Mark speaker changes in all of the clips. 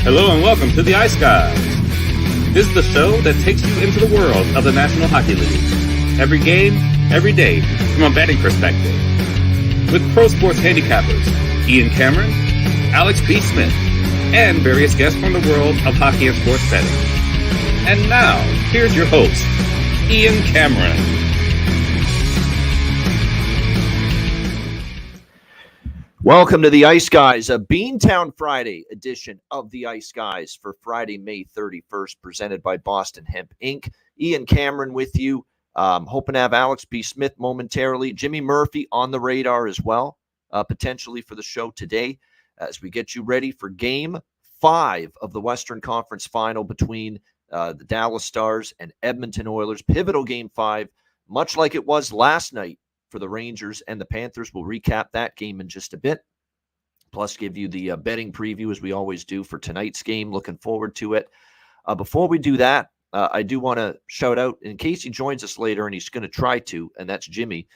Speaker 1: Hello and welcome to the Ice Guys. This is the show that takes you into the world of the National Hockey League. Every game, every day, from a betting perspective. With pro sports handicappers, Ian Cameron, Alex B. Smith, and various guests from the world of hockey and sports betting. And now, here's your host, Ian Cameron.
Speaker 2: Welcome to the Ice Guys, a Beantown Friday edition of the Ice Guys for Friday, May 31st, presented by Boston Hemp Inc. Ian Cameron with you. Hoping to have Alex B. Smith momentarily. Jimmy Murphy on the radar as well, potentially for the show today, as we get you ready for Game 5 of the Western Conference Final between the Dallas Stars and Edmonton Oilers. Pivotal Game 5, much like it was last night for the Rangers and the Panthers. We'll recap that game in just a bit, plus give you the betting preview as we always do for tonight's game. Looking forward to it. Before we do that, I do want to shout out, in case he joins us later, and he's going to try to, and that's Jimmy.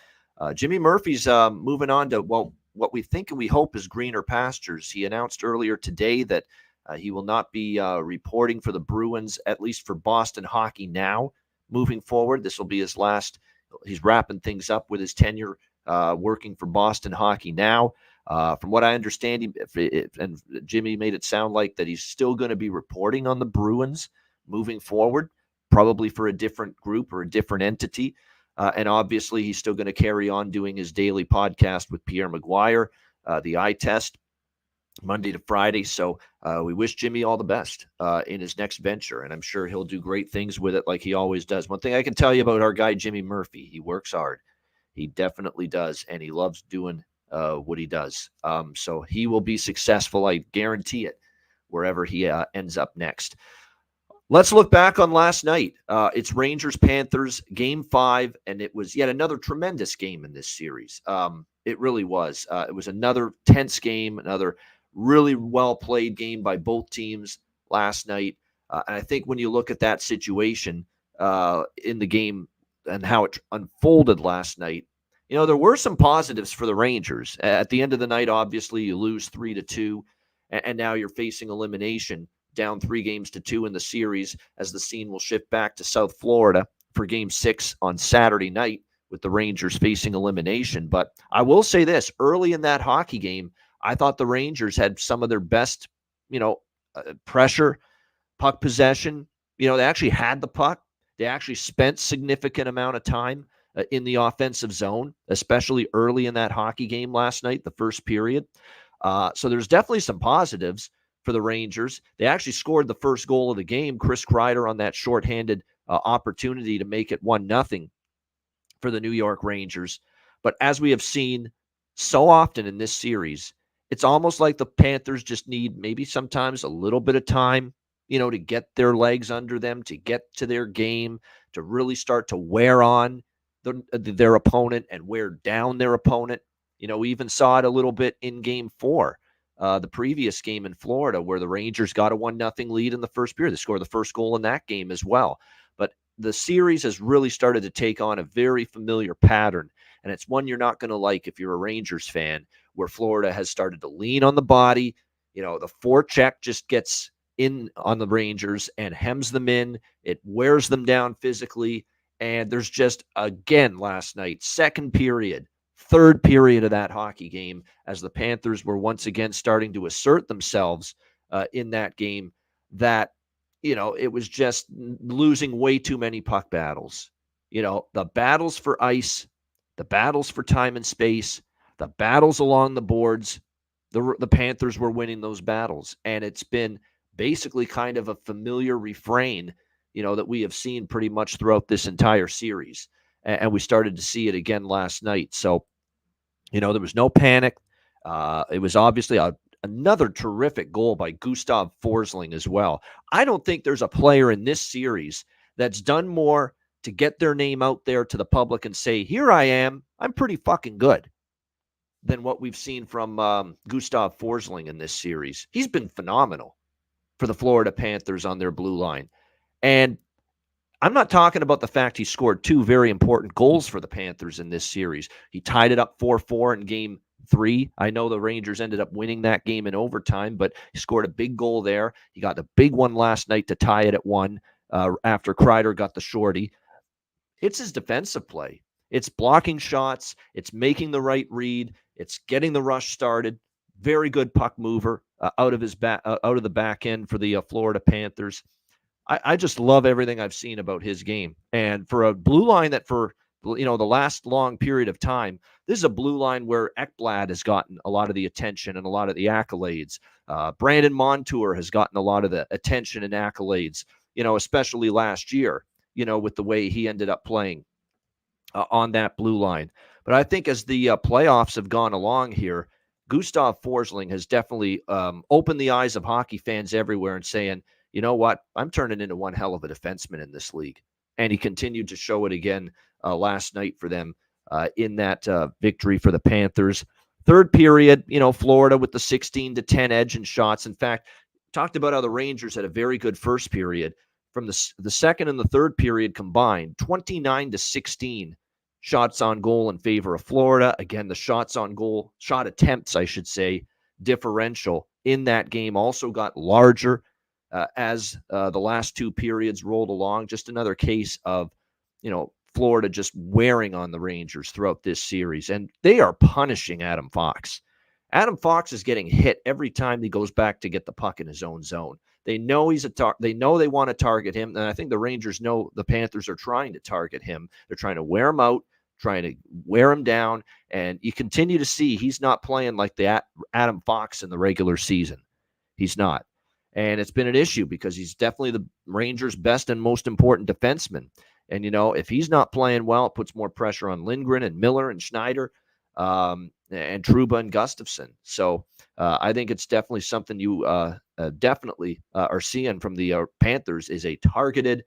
Speaker 2: Jimmy Murphy's moving on to, well, what we think and we hope is greener pastures. He announced earlier today that he will not be reporting for the Bruins, at least for Boston Hockey Now, moving forward. This will be his last. He's wrapping things up with his tenure working for Boston Hockey Now. From what I understand, and Jimmy made it sound like that he's still going to be reporting on the Bruins moving forward, probably for a different group or a different entity. And obviously, he's still going to carry on doing his daily podcast with Pierre Maguire, the Eye Test, Monday to Friday. So we wish Jimmy all the best in his next venture, and I'm sure he'll do great things with it like he always does. One thing I can tell you about our guy, Jimmy Murphy, he works hard. He definitely does, and he loves doing what he does. So he will be successful, I guarantee it, wherever he ends up next. Let's look back on last night. It's Rangers-Panthers, Game 5, and it was yet another tremendous game in this series. It really was. It was another tense game, another really well-played game by both teams last night. And I think when you look at that situation in the game and how it unfolded last night, you know, there were some positives for the Rangers. At the end of the night, obviously, you lose 3-2, and now you're facing elimination, down 3-2 in the series, as the scene will shift back to South Florida for Game 6 on Saturday night with the Rangers facing elimination. But I will say this, early in that hockey game, I thought the Rangers had some of their best, pressure, puck possession. They actually had the puck. They actually spent significant amount of time in the offensive zone, especially early in that hockey game last night, the first period. So there's definitely some positives for the Rangers. They actually scored the first goal of the game, Chris Kreider, on that shorthanded opportunity to make it 1-0 for the New York Rangers. But as we have seen so often in this series, it's almost like the Panthers just need maybe sometimes a little bit of time, to get their legs under them, to get to their game, to really start to wear on their opponent and wear down their opponent. We even saw it a little bit in Game 4, the previous game in Florida, where the Rangers got a 1-0 lead in the first period. They scored the first goal in that game as well. But the series has really started to take on a very familiar pattern, and it's one you're not going to like if you're a Rangers fan, where Florida has started to lean on the body. The forecheck just gets in on the Rangers and hems them in. It wears them down physically. And there's just, again, last night, second period, third period of that hockey game, as the Panthers were once again starting to assert themselves in that game, that, it was just losing way too many puck battles. The battles for ice, the battles for time and space, the battles along the boards, the Panthers were winning those battles. And it's been basically kind of a familiar refrain, that we have seen pretty much throughout this entire series. And we started to see it again last night. So, there was no panic. It was obviously another terrific goal by Gustav Forsling as well. I don't think there's a player in this series that's done more to get their name out there to the public and say, here I am, I'm pretty fucking good, than what we've seen from Gustav Forsling in this series. He's been phenomenal for the Florida Panthers on their blue line. And I'm not talking about the fact he scored two very important goals for the Panthers in this series. He tied it up 4-4 in Game 3. I know the Rangers ended up winning that game in overtime, but he scored a big goal there. He got a big one last night to tie it at 1 after Kreider got the shorty. It's his defensive play. It's blocking shots. It's making the right read. It's getting the rush started. Very good puck mover out of the back end for the Florida Panthers. I just love everything I've seen about his game. And for a blue line that for the last long period of time, this is a blue line where Ekblad has gotten a lot of the attention and a lot of the accolades. Brandon Montour has gotten a lot of the attention and accolades, especially last year, with the way he ended up playing on that blue line. But I think as the playoffs have gone along here, Gustav Forsling has definitely opened the eyes of hockey fans everywhere and saying, you know what, I'm turning into one hell of a defenseman in this league. And he continued to show it again last night for them in that victory for the Panthers. Third period, Florida with the 16-10 edge in shots. In fact, talked about how the Rangers had a very good first period. From the second and the third period combined, 29-16 shots on goal in favor of Florida. Again, the shot attempts, I should say, differential in that game also got larger as the last two periods rolled along. Just another case of, Florida just wearing on the Rangers throughout this series. And they are punishing Adam Fox. Adam Fox is getting hit every time he goes back to get the puck in his own zone. They know they know they want to target him, and I think the Rangers know the Panthers are trying to target him. They're trying to wear him out, trying to wear him down, and you continue to see he's not playing like the Adam Fox in the regular season. He's not. And it's been an issue because he's definitely the Rangers' best and most important defenseman. And, if he's not playing well, it puts more pressure on Lindgren and Miller and Schneider and Trouba and Gustafsson. So I think it's definitely something you definitely are seeing from the Panthers is a targeted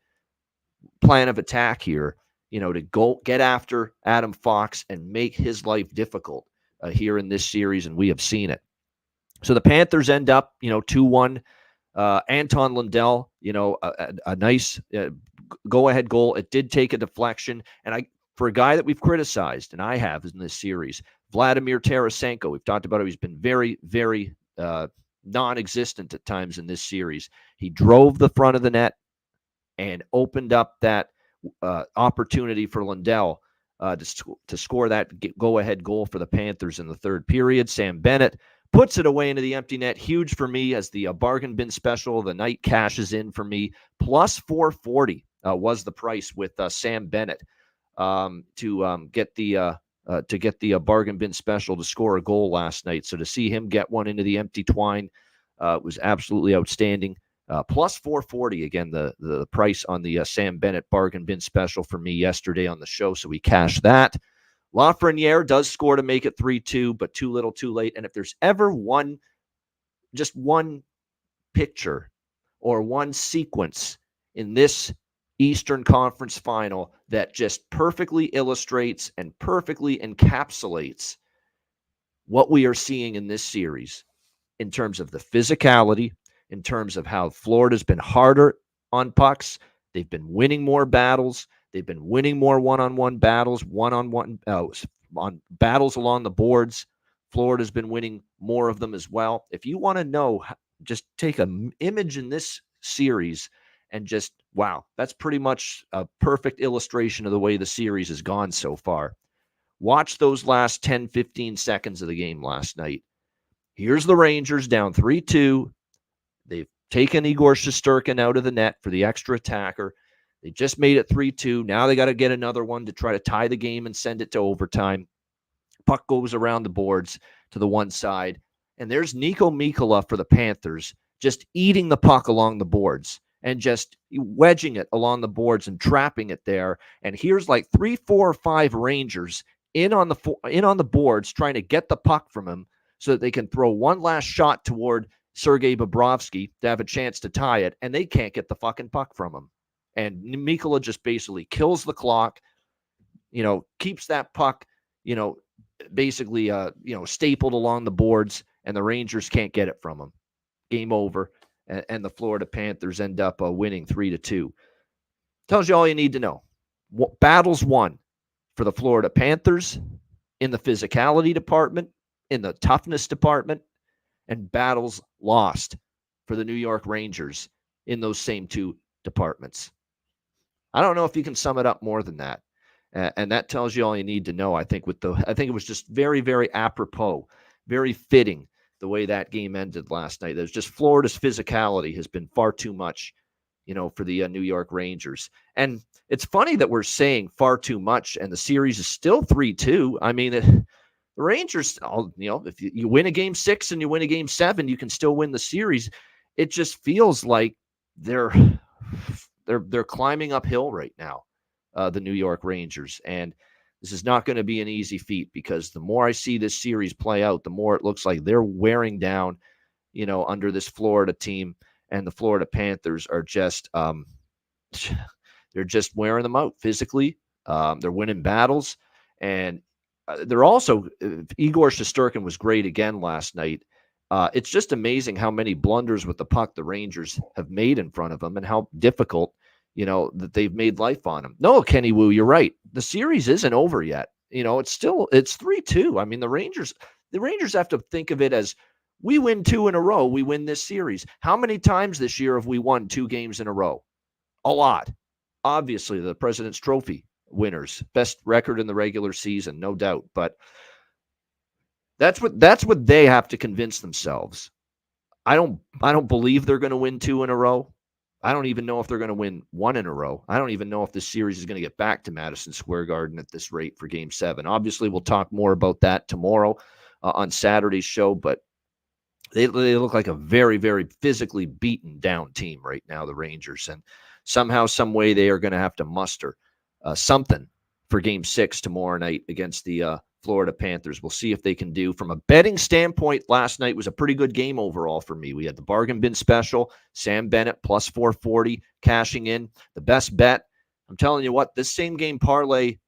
Speaker 2: plan of attack here, to go get after Adam Fox and make his life difficult here in this series, and we have seen it. So the Panthers end up, 2-1. Anton Lundell, a nice go-ahead goal. It did take a deflection, and for a guy that we've criticized, and I have in this series, Vladimir Tarasenko, we've talked about him. He's been very, very non-existent at times in this series. He drove the front of the net and opened up that opportunity for Lundell to score that go-ahead goal for the Panthers in the third period. Sam Bennett puts it away into the empty net. Huge for me as the bargain bin special. The night cashes in for me. Plus 440 was the price with Sam Bennett to get the bargain bin special to score a goal last night. So to see him get one into the empty twine was absolutely outstanding. Plus 440 again, the price on the Sam Bennett bargain bin special for me yesterday on the show. So we cashed that. Lafreniere does score to make it 3-2, but too little, too late. And if there's ever just one picture or one sequence in this Eastern Conference final that just perfectly illustrates and perfectly encapsulates what we are seeing in this series in terms of the physicality, in terms of how Florida's been harder on pucks, they've been winning more battles. They've been winning more one-on-one battles, on battles along the boards. Florida's been winning more of them as well. If you want to know, just take an image in this series and just, wow, that's pretty much a perfect illustration of the way the series has gone so far. Watch those last 10, 15 seconds of the game last night. Here's the Rangers down 3-2. They've taken Igor Shesterkin out of the net for the extra attacker. They just made it 3-2. Now they got to get another one to try to tie the game and send it to overtime. Puck goes around the boards to the one side. And there's Niko Mikkola for the Panthers just eating the puck along the boards and just wedging it along the boards and trapping it there. And here's like 3, 4, or 5 Rangers in on the boards trying to get the puck from him so that they can throw one last shot toward Sergei Bobrovsky to have a chance to tie it, and they can't get the fucking puck from him. And Mikkola just basically kills the clock, keeps that puck, basically, stapled along the boards, and the Rangers can't get it from him. Game over, and the Florida Panthers end up winning 3-2. Tells you all you need to know. Battles won for the Florida Panthers in the physicality department, in the toughness department and battles lost for the New York Rangers in those same two departments. I don't know if you can sum it up more than that. And that tells you all you need to know. I think it was just very, very apropos, very fitting the way that game ended last night. There's just Florida's physicality has been far too much, for the New York Rangers. And it's funny that we're saying far too much, and the series is still 3-2. I mean, the Rangers, if you win a game 6 and you win a game 7, you can still win the series. It just feels like they're climbing uphill right now, the New York Rangers. And this is not going to be an easy feat, because the more I see this series play out, the more it looks like they're wearing down, under this Florida team. And the Florida Panthers are just they're just wearing them out physically. They're winning battles. And they're also Igor Shesterkin was great again last night. It's just amazing how many blunders with the puck the Rangers have made in front of them, and how difficult, that they've made life on them. No, Kenny Wu, you're right. The series isn't over yet. It's 3-2. I mean, the Rangers have to think of it as, we win 2 in a row, we win this series. How many times this year have we won 2 games in a row? A lot. Obviously, the President's Trophy winners, best record in the regular season, no doubt. But that's what they have to convince themselves. I don't believe they're going to win 2 in a row. I don't even know if they're going to win 1 in a row. I don't even know if this series is going to get back to Madison Square Garden at this rate for Game 7. Obviously, we'll talk more about that tomorrow on Saturday's show, but they look like a very, very physically beaten down team right now, the Rangers. And somehow, some way, they are going to have to muster something for Game 6 tomorrow night against the Florida Panthers. We'll see if they can do. From a betting standpoint, last night was a pretty good game overall for me. We had the bargain bin special, Sam Bennett plus 440 cashing in. The best bet, I'm telling you what, this same game parlay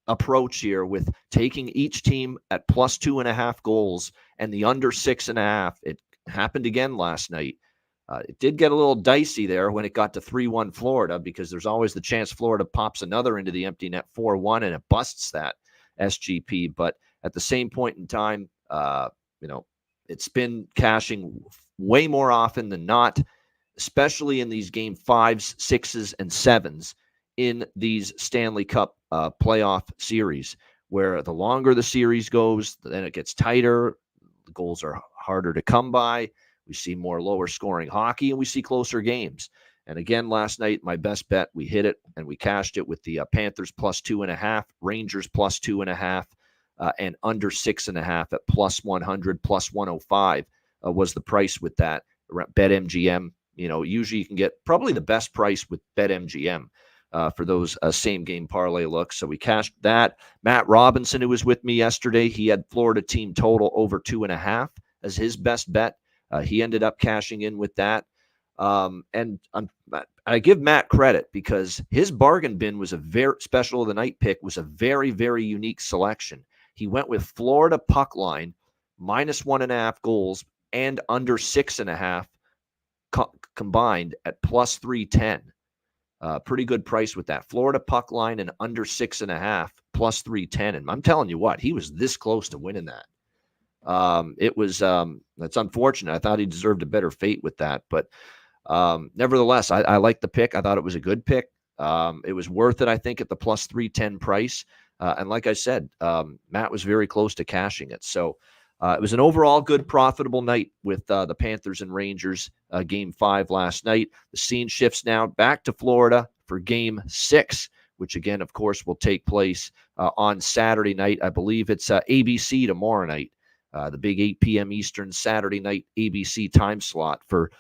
Speaker 2: approach here with taking each team at plus 2.5 goals and the under 6.5. It happened again last night. It did get a little dicey there when it got to 3-1 Florida, because there's always the chance Florida pops another into the empty net 4-1 and it busts that SGP. But at the same point in time, it's been cashing way more often than not, especially in these game 5s, 6s, and 7s in these Stanley Cup playoff series, where the longer the series goes, then it gets tighter. The goals are harder to come by. We see more lower scoring hockey, and we see closer games. And again, last night, my best bet, we hit it, and we cashed it with the Panthers plus 2.5, Rangers plus 2.5, and under 6.5 at plus 100, plus 105 was the price with that. BetMGM, usually you can get probably the best price with BetMGM for those same game parlay looks. So we cashed that. Matt Robinson, who was with me yesterday, he had Florida team total over 2.5 as his best bet. He ended up cashing in with that. And I give Matt credit, because his bargain bin was a very special of the night pick, was a very, very unique selection. He went with Florida puck line minus 1.5 goals and under 6.5 combined at plus 310. Pretty good price with that. Florida puck line and under 6.5 plus 310. And I'm telling you what, he was this close to winning that. That's unfortunate. I thought he deserved a better fate with that, but nevertheless, I like the pick. I thought it was a good pick. It was worth it, I think, at the plus 310 price. And like I said, Matt was very close to cashing it. So it was an overall good, profitable night with the Panthers and Rangers game 5 last night. The scene shifts now back to Florida for game 6, which again, of course, will take place on Saturday night. I believe it's ABC tomorrow night. The big 8 p.m. Eastern Saturday night ABC time slot for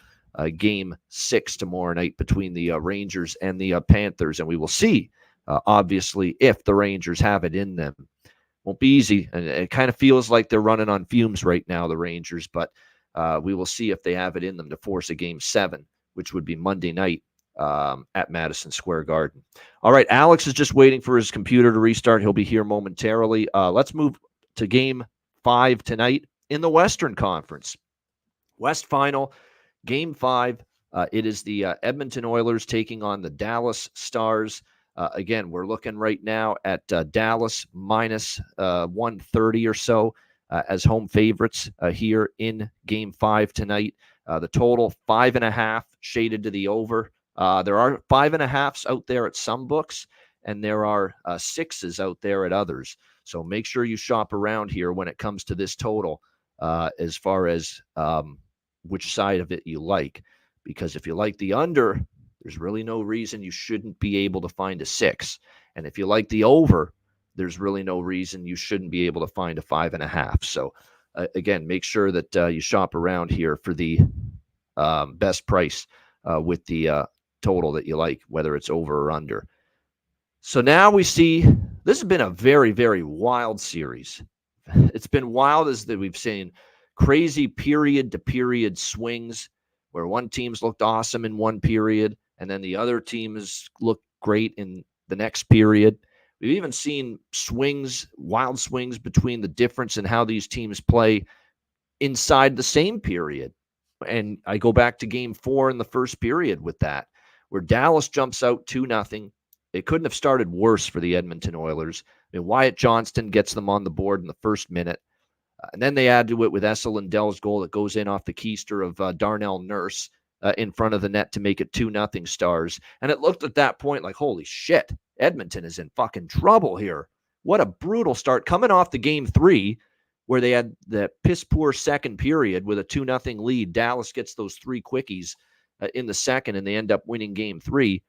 Speaker 2: game 6 tomorrow night between the Rangers and the Panthers. And we will see, obviously, if the Rangers have it in them. Won't be easy. And it kind of feels like they're running on fumes right now, the Rangers. But we will see if they have it in them to force a game 7, which would be Monday night at Madison Square Garden. All right, Alex is just waiting for his computer to restart. He'll be here momentarily. Let's move to game 5 tonight in the Western Conference. West Final, Game 5. It is the Edmonton Oilers taking on the Dallas Stars. Again, we're looking right now at Dallas minus 130 or so. as home favorites here in Game 5 tonight. The total 5.5 shaded to the over. There are 5.5s out there at some books, and there are 6s out there at others. So make sure you shop around here when it comes to this total as far as which side of it you like. Because if you like the under, there's really no reason you shouldn't be able to find a 6. And if you like the over, there's really no reason you shouldn't be able to find a 5.5. So again, make sure that you shop around here for the best price with the total that you like, whether it's over or under. So now we see this has been a very, very wild series. It's been wild as that we've seen crazy period to period swings where one team's looked awesome in one period and then the other teams look great in the next period. We've even seen swings, wild swings between the difference in how these teams play inside the same period. And I go back to Game 4 in the first period with that, where Dallas jumps out 2-0. It couldn't have started worse for the Edmonton Oilers. I mean, Wyatt Johnston gets them on the board in the first minute. And then they add to it with Esa Lindell's goal that goes in off the keister of Darnell Nurse in front of the net to make it 2-0 Stars. And it looked at that point like, holy shit, Edmonton is in fucking trouble here. What a brutal start coming off the Game 3 where they had the piss-poor second period with a 2-0 lead. Dallas gets those 3 quickies in the second, and they end up winning Game 3.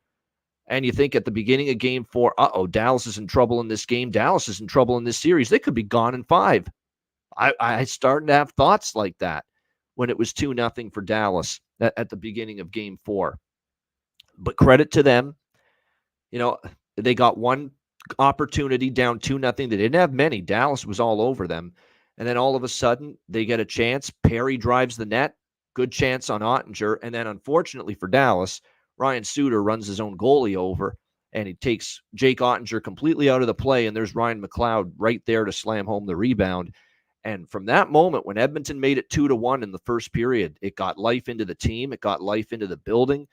Speaker 2: And you think at the beginning of Game 4, Dallas is in trouble in this game. Dallas is in trouble in this series. They could be gone in 5. I started to have thoughts like that when it was 2-0 for Dallas at the beginning of Game 4. But credit to them. You know, they got one opportunity down 2-0. They didn't have many. Dallas was all over them. And then all of a sudden, they get a chance. Perry drives the net. Good chance on Ottinger. And then unfortunately for Dallas, Ryan Suter runs his own goalie over, and he takes Jake Ottinger completely out of the play, and there's Ryan McLeod right there to slam home the rebound. And from that moment, when Edmonton made it 2-1 in the first period, it got life into the team. It got life into the building.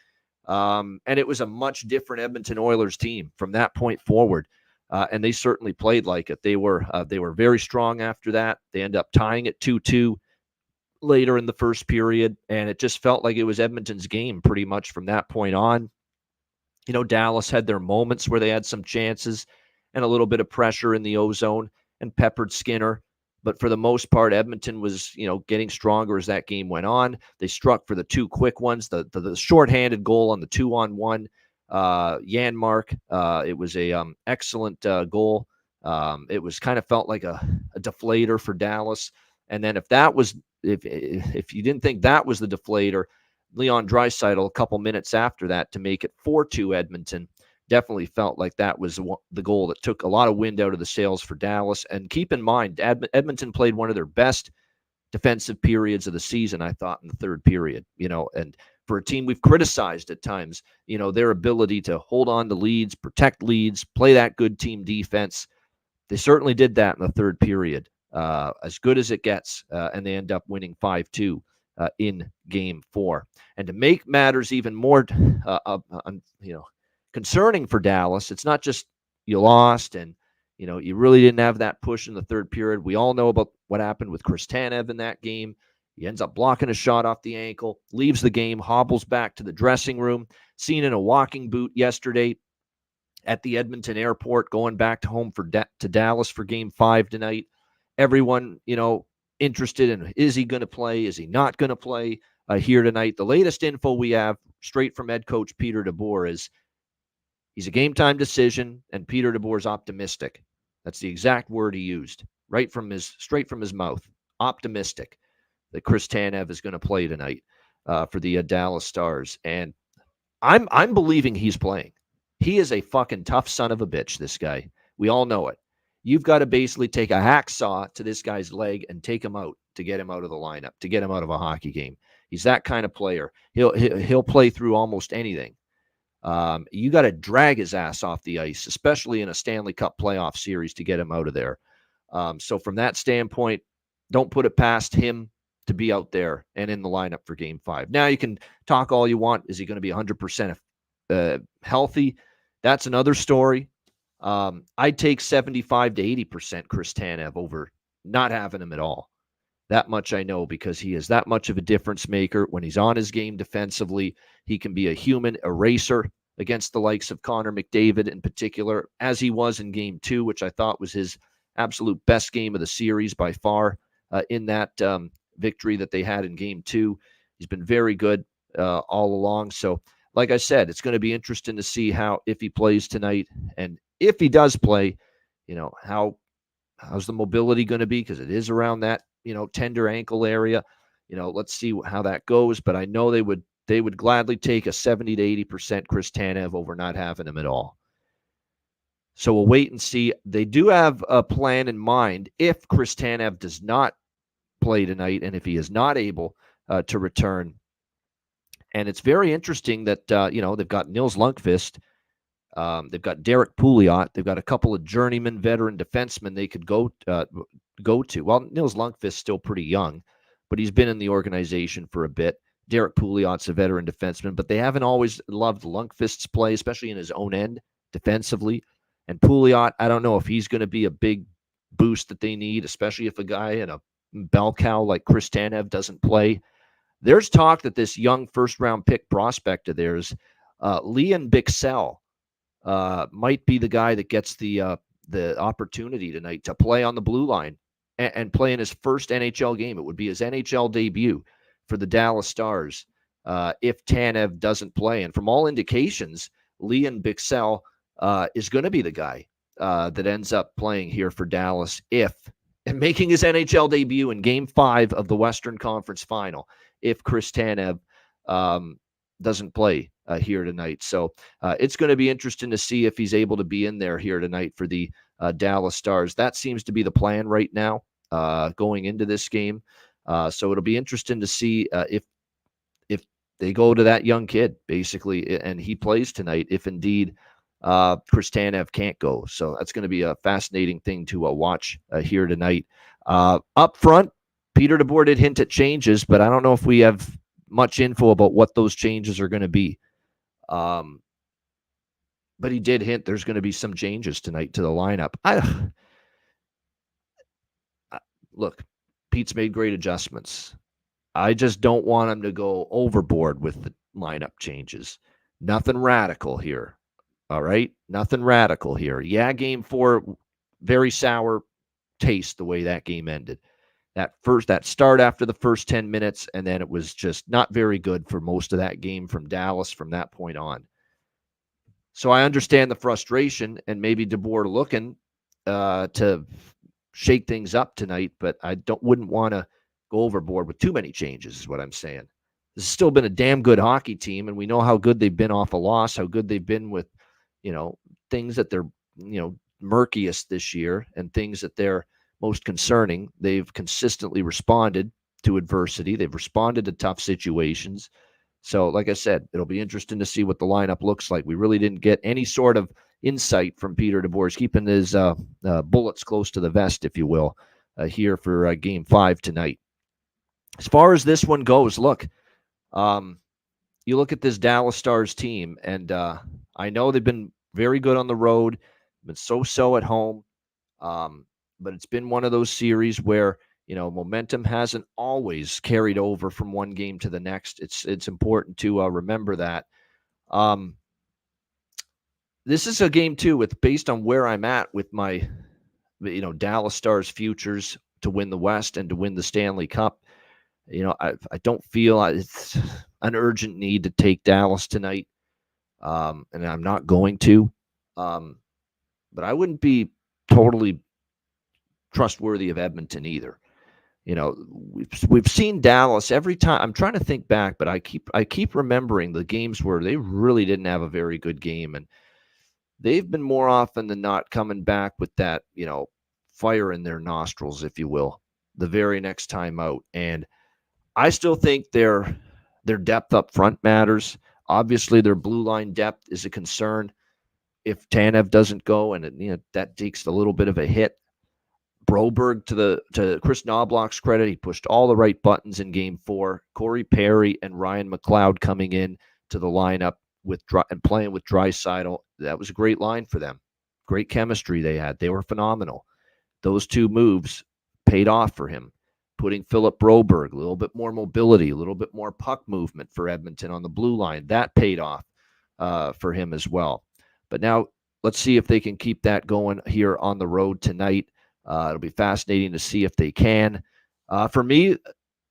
Speaker 2: And it was a much different Edmonton Oilers team from that point forward. And they certainly played like it. They were very strong after that. They end up tying it 2-2 later in the first period, and it just felt like it was Edmonton's game pretty much from that point on. You know, Dallas had their moments where they had some chances and a little bit of pressure in the O-zone and peppered Skinner. But for the most part, Edmonton was, getting stronger as that game went on. They struck for the 2 quick ones, the shorthanded goal on the 2-on-1. Janmark, it was a excellent goal. It was kind of felt like a deflator for Dallas. And then if you didn't think that was the deflator, Leon Draisaitl a couple minutes after that to make it 4-2 Edmonton definitely felt like that was the goal that took a lot of wind out of the sails for Dallas. And keep in mind, Edmonton played one of their best defensive periods of the season, I thought, in the third period, and for a team we've criticized at times, their ability to hold on to leads, protect leads, play that good team defense. They certainly did that in the third period, as good as it gets, and they end up winning 5-2 in Game 4. And to make matters even more, concerning for Dallas, it's not just you lost and you really didn't have that push in the third period. We all know about what happened with Chris Tanev in that game. He ends up blocking a shot off the ankle, leaves the game, hobbles back to the dressing room, seen in a walking boot yesterday at the Edmonton airport, going back to home to Dallas for Game 5 tonight. Everyone, interested in, is he going to play? Is he not going to play here tonight? The latest info we have straight from head coach Peter DeBoer is he's a game-time decision, and Peter DeBoer's optimistic. That's the exact word he used, straight from his mouth. Optimistic that Chris Tanev is going to play tonight for the Dallas Stars, and I'm believing he's playing. He is a fucking tough son of a bitch, this guy. We all know it. You've got to basically take a hacksaw to this guy's leg and take him out to get him out of the lineup, to get him out of a hockey game. He's that kind of player. He'll play through almost anything. You got to drag his ass off the ice, especially in a Stanley Cup playoff series, to get him out of there. So from that standpoint, don't put it past him to be out there and in the lineup for Game 5. Now, you can talk all you want. Is he going to be 100% healthy? That's another story. I'd take 75 to 80% Chris Tanev over not having him at all. That much I know, because he is that much of a difference maker. When he's on his game defensively, he can be a human eraser against the likes of Connor McDavid in particular, as he was in Game 2, which I thought was his absolute best game of the series by far in that victory that they had in Game 2. He's been very good all along. So, like I said, it's going to be interesting to see if he plays tonight, and if he does play, how's the mobility going to be, because it is around that tender ankle area. Let's see how that goes. But I know they would gladly take a 70 to 80% Chris Tanev over not having him at all. So we'll wait and see. They do have a plan in mind if Chris Tanev does not play tonight, and if he is not able to return. And it's very interesting that they've got Nils Lundkvist. They've got Derek Pouliot. They've got a couple of journeyman veteran defensemen they could go to. Well, Nils Lundkvist's still pretty young, but he's been in the organization for a bit. Derek Pouliot's a veteran defenseman, but they haven't always loved Lundkvist's play, especially in his own end defensively. And Pouliot, I don't know if he's going to be a big boost that they need, especially if a guy in a bell cow like Chris Tanev doesn't play. There's talk that this young first-round pick prospect of theirs, Leon Bichsel, might be the guy that gets the opportunity tonight to play on the blue line and play in his first NHL game. It would be his NHL debut for the Dallas Stars if Tanev doesn't play. And from all indications, Leon Bichsel is going to be the guy that ends up playing here for Dallas and making his NHL debut in Game 5 of the Western Conference Final if Chris Tanev doesn't play here tonight. So it's going to be interesting to see if he's able to be in there here tonight for the Dallas Stars. That seems to be the plan right now going into this game. So it'll be interesting to see if they go to that young kid, basically, and he plays tonight, if indeed Chris Tanev can't go. So that's going to be a fascinating thing to watch here tonight. Up front, Peter DeBoer did hint at changes, but I don't know if we have much info about what those changes are going to be. But he did hint there's going to be some changes tonight to the lineup. Look, Pete's made great adjustments. I just don't want him to go overboard with the lineup changes. Nothing radical here. All right? Nothing radical here. Yeah, Game 4, very sour taste the way that game ended. That start after the first 10 minutes, and then it was just not very good for most of that game from Dallas from that point on. So I understand the frustration, and maybe DeBoer looking to shake things up tonight, but I wouldn't want to go overboard with too many changes, is what I'm saying. This has still been a damn good hockey team, and we know how good they've been off a loss, how good they've been with, things that they're, murkiest this year and things that they're most concerning. They've consistently responded to adversity. They've responded to tough situations. So, like I said, it'll be interesting to see what the lineup looks like. We really didn't get any sort of insight from Peter DeBoer. He's keeping his bullets close to the vest, if you will, here for Game 5 tonight. As far as this one goes, look, you look at this Dallas Stars team, and I know they've been very good on the road, been so-so at home, but it's been one of those series where momentum hasn't always carried over from one game to the next. It's important to remember that. This is a game too, based on where I'm at with my, Dallas Stars futures to win the West and to win the Stanley Cup. I don't feel it's an urgent need to take Dallas tonight, and I'm not going to. But I wouldn't be totally trustworthy of Edmonton either. We've seen Dallas every time. I'm trying to think back, but I keep remembering the games where they really didn't have a very good game, and they've been more often than not coming back with that, fire in their nostrils, if you will, the very next time out. And I still think their depth up front matters. Obviously, their blue line depth is a concern if Tanev doesn't go, and that takes a little bit of a hit. Broberg, to Chris Knobloch's credit, he pushed all the right buttons in Game 4. Corey Perry and Ryan McLeod coming in to the lineup and playing with Draisaitl. That was a great line for them. Great chemistry they had. They were phenomenal. Those two moves paid off for him. Putting Philip Broberg, a little bit more mobility, a little bit more puck movement for Edmonton on the blue line. That paid off for him as well. But now let's see if they can keep that going here on the road tonight. It'll be fascinating to see if they can. For me,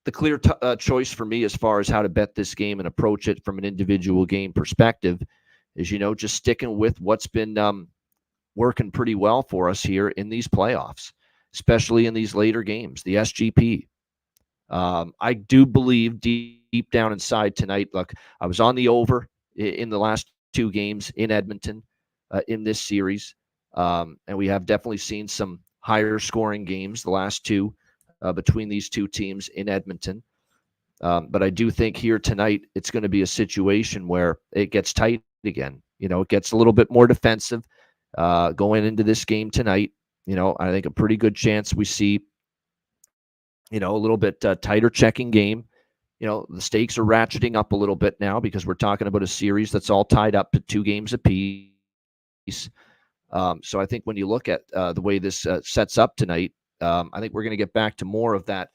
Speaker 2: the clear choice for me as far as how to bet this game and approach it from an individual game perspective is, just sticking with what's been working pretty well for us here in these playoffs, especially in these later games, the SGP. I do believe deep down inside tonight, look, I was on the over in the last two games in Edmonton in this series, and we have definitely seen some higher scoring games the last two between these two teams in Edmonton. But I do think here tonight it's going to be a situation where it gets tight again. It gets a little bit more defensive going into this game tonight. I think a pretty good chance we see, a little bit tighter checking game. The stakes are ratcheting up a little bit now because we're talking about a series that's all tied up to 2 games apiece. So I think when you look at the way this sets up tonight, I think we're going to get back to more of that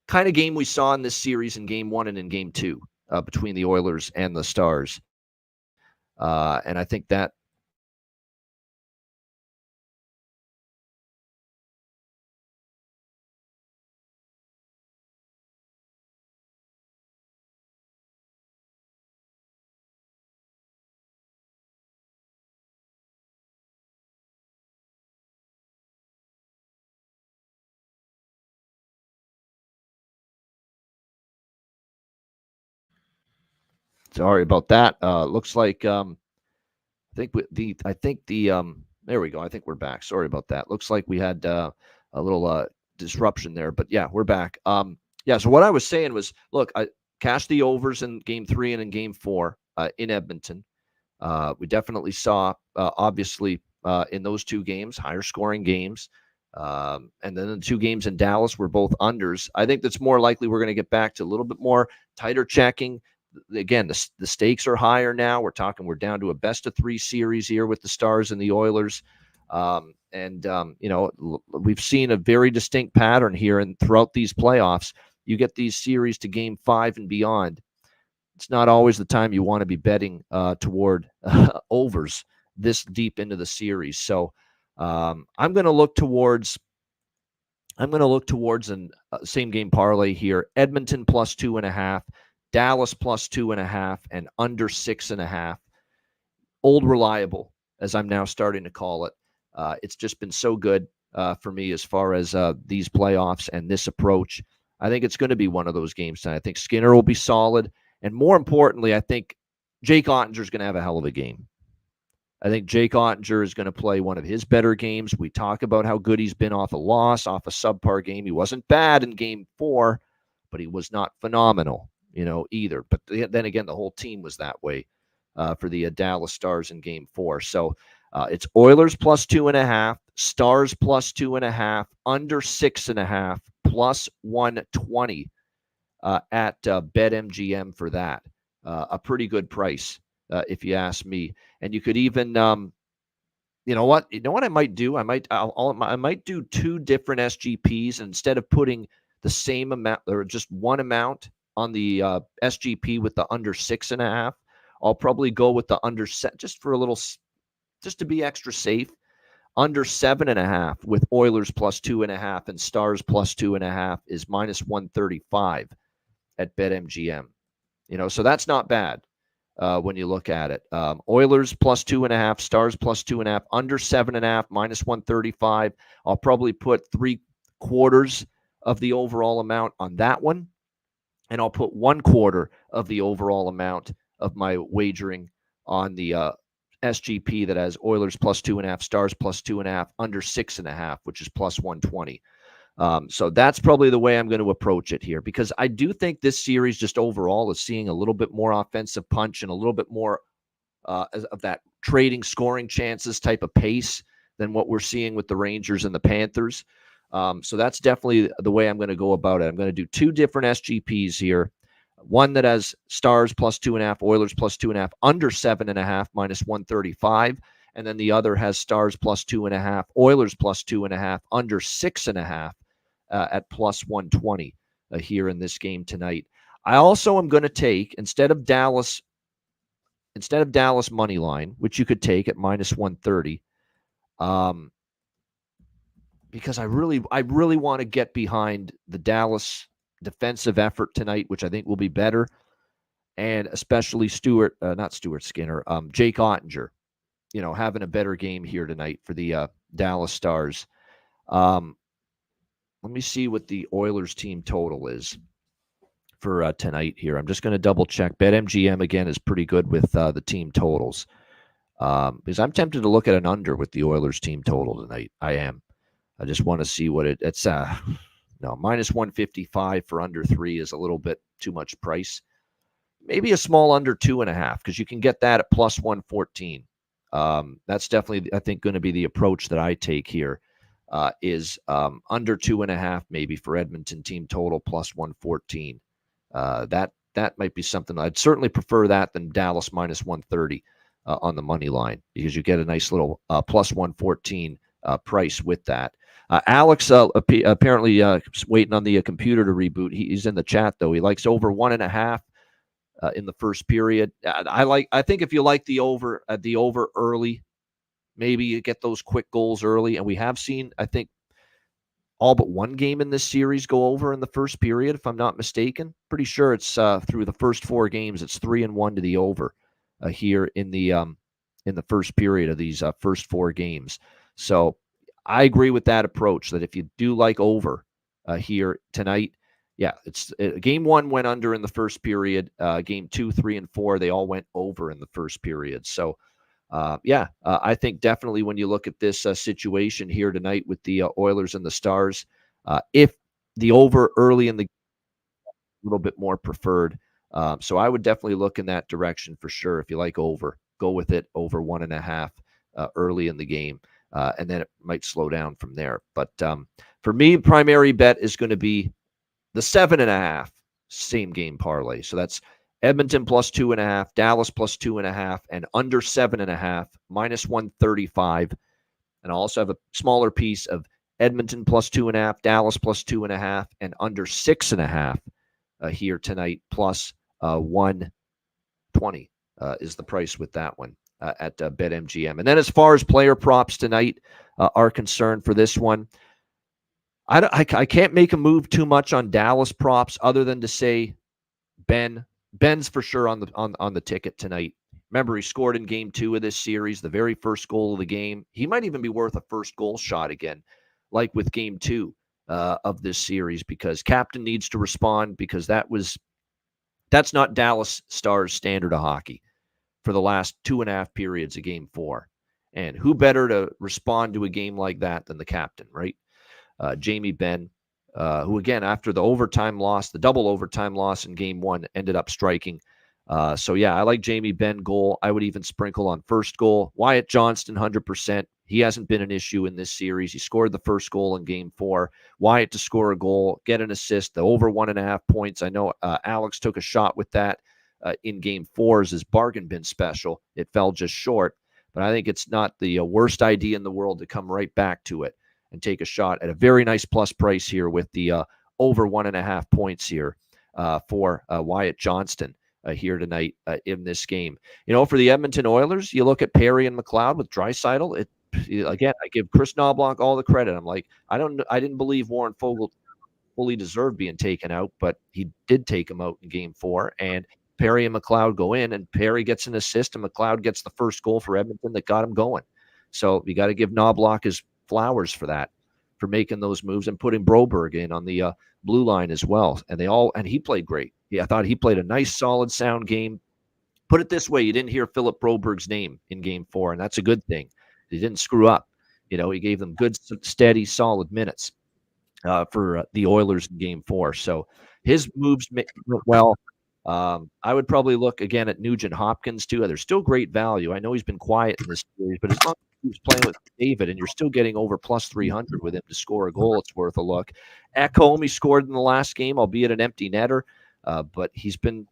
Speaker 2: kind of game we saw in this series in Game 1 and in Game 2 between the Oilers and the Stars. And I think that sorry about that. Looks like there we go. I think we're back. Sorry about that. Looks like we had a little disruption there, but yeah, we're back. So what I was saying was, look, I cashed the overs in Game 3 and in Game 4 in Edmonton. We definitely saw, obviously, in those 2 games, higher scoring games. And then the 2 games in Dallas were both unders. I think that's more likely we're going to get back to a little bit more tighter checking. Again, the stakes are higher now. We're down to a best of 3 series here with the Stars and the Oilers. We've seen a very distinct pattern here, and throughout these playoffs, you get these series to Game 5 and beyond. It's not always the time you want to be betting toward overs this deep into the series. So I'm going to look towards an same game parlay here. Edmonton plus 2.5. Dallas plus 2.5 and under 6.5. Old reliable, as I'm now starting to call it. It's just been so good for me as far as these playoffs and this approach. I think it's going to be one of those games tonight. I think Skinner will be solid. And more importantly, I think Jake Ottinger is going to have a hell of a game. I think Jake Ottinger is going to play one of his better games. We talk about how good he's been off a loss, off a subpar game. He wasn't bad in Game 4, but he was not phenomenal. Either. But then again, the whole team was that way for the Dallas Stars in Game 4. So it's Oilers plus 2.5, Stars plus 2.5, under 6.5, plus 120 at BetMGM for that. A pretty good price, if you ask me. And you could even, you know what I might do? I might do 2 different SGPs, and instead of putting the same amount or just one amount on the SGP with the under 6.5, I'll probably go with the under set just to be extra safe. Under 7.5 with Oilers plus 2.5 and Stars plus 2.5 is minus 135 at BetMGM. So that's not bad when you look at it. Oilers plus 2.5, Stars plus 2.5, under 7.5 minus 135. I'll probably put 3/4 of the overall amount on that one. And I'll put 1/4 of the overall amount of my wagering on the SGP that has Oilers plus 2.5, Stars plus 2.5, under 6.5, which is plus 120. So that's probably the way I'm going to approach it here, because I do think this series just overall is seeing a little bit more offensive punch and a little bit more of that trading scoring chances type of pace than what we're seeing with the Rangers and the Panthers. So that's definitely the way I'm going to go about it. I'm going to do 2 different SGPs here. One that has Stars plus 2.5, Oilers plus 2.5, under 7.5, minus 135. And then the other has Stars plus 2.5, Oilers plus 2.5, under 6.5, at plus 120 here in this game tonight. I also am going to take, instead of Dallas money line, which you could take at minus 130, because I really want to get behind the Dallas defensive effort tonight, which I think will be better, and especially Jake Ottinger, having a better game here tonight for the Dallas Stars. Let me see what the Oilers team total is for tonight here. I'm just going to double check. BetMGM again is pretty good with the team totals, because I'm tempted to look at an under with the Oilers team total tonight. I am. I just want to see what it's. No, minus 155 for under 3 is a little bit too much price. Maybe a small under 2.5, because you can get that at plus 114. That's definitely, I think, going to be the approach that I take here. Is under 2.5 maybe for Edmonton team total plus 114. That might be something. I'd certainly prefer that than Dallas minus 130 on the money line, because you get a nice little plus 114 price with that. Alex apparently waiting on the computer to reboot. He's in the chat though. He likes over 1.5 in the first period. I think if you like the over early, maybe you get those quick goals early. And we have seen, I think, all but one game in this series go over in the first period, if I'm not mistaken. Pretty sure it's through the first 4 games, it's 3-1 to the over here in the first period of these first 4 games. So I agree with that approach, that if you do like over here tonight, yeah, it's game 1 went under in the first period. Game 2, 3, and 4, they all went over in the first period. So, I think definitely when you look at this situation here tonight with the Oilers and the Stars, if the over early in the game, a little bit more preferred. So I would definitely look in that direction for sure. If you like over, go with it over 1.5 early in the game. And then it might slow down from there. But for me, primary bet is going to be the 7.5 same game parlay. So that's Edmonton plus 2.5, Dallas plus 2.5, and under 7.5, minus 135. And I also have a smaller piece of Edmonton plus 2.5, Dallas plus 2.5, and under 6.5 here tonight, plus 120 is the price with that one. At BetMGM. And then as far as player props tonight are concerned for this one, I can't make a move too much on Dallas props other than to say Ben's for sure on the ticket tonight. Remember, he scored in game 2 of this series, the very first goal of the game. He might even be worth a first goal shot again, like with game 2 of this series, because captain needs to respond, because that's not Dallas Stars standard of hockey for the last 2.5 periods of game 4. And who better to respond to a game like that than the captain, right? Jamie Benn, who again, after the double overtime loss in game 1, ended up striking. So yeah, I like Jamie Benn goal. I would even sprinkle on first goal. Wyatt Johnston, 100%. He hasn't been an issue in this series. He scored the first goal in game 4. Wyatt to score a goal, get an assist, the over 1.5 points. I know Alex took a shot with that in game 4 as his bargain bin special. It fell just short, but I think it's not the worst idea in the world to come right back to it and take a shot at a very nice plus price here with the over 1.5 points here for Wyatt Johnston here tonight in this game. For the Edmonton Oilers, you look at Perry and McLeod with Draisaitl. Again, I give Chris Knobloch all the credit. I'm like, I didn't believe Warren Foegele fully deserved being taken out, but he did take him out in game 4, and Perry and McLeod go in, and Perry gets an assist, and McLeod gets the first goal for Edmonton that got him going. So you got to give Knobloch his flowers for that, for making those moves and putting Broberg in on the blue line as well. And he played great. Yeah, I thought he played a nice, solid, sound game. Put it this way, you didn't hear Philip Broberg's name in game 4, and that's a good thing. He didn't screw up. He gave them good, steady, solid minutes for the Oilers in game 4. So his moves went well. I would probably look again at Nugent Hopkins too. There's still great value. I know he's been quiet in this series, but as long as he's playing with David and you're still getting over plus 300 with him to score a goal, it's worth a look. Ekholm, he scored in the last game, albeit an empty netter, but he's been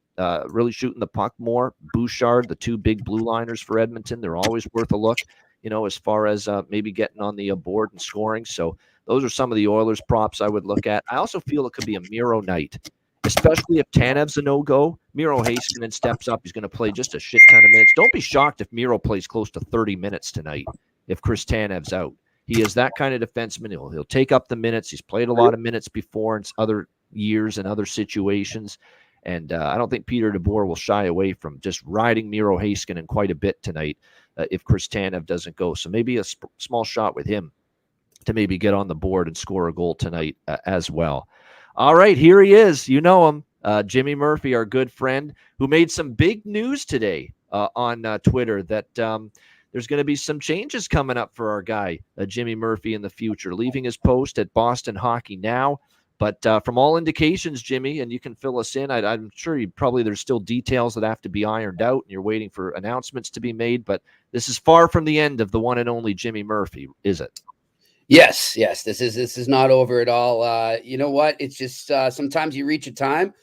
Speaker 2: really shooting the puck more. Bouchard, the 2 big blue liners for Edmonton, they're always worth a look, as far as maybe getting on the board and scoring. So Those are some of the Oilers props I would look at. I also feel it could be a Miro night, especially if Tanev's a no-go. Miro Heiskanen steps up. He's going to play just a shit ton of minutes. Don't be shocked if Miro plays close to 30 minutes tonight if Chris Tanev's out. He is that kind of defenseman. He'll take up the minutes. He's played a lot of minutes before in other years and other situations. And I don't think Peter DeBoer will shy away from just riding Miro Heiskanen quite a bit tonight if Chris Tanev doesn't go. So maybe a small shot with him to maybe get on the board and score a goal tonight as well. All right, here he is. You know him, Jimmy Murphy, our good friend, who made some big news today on Twitter that there's going to be some changes coming up for our guy, Jimmy Murphy, in the future, leaving his post at Boston Hockey Now. But from all indications, Jimmy, and you can fill us in, I'm sure there's still details that have to be ironed out, and you're waiting for announcements to be made. But this is far from the end of the one and only Jimmy Murphy, is it?
Speaker 3: Yes. This is not over at all. You know what? It's just sometimes you reach a time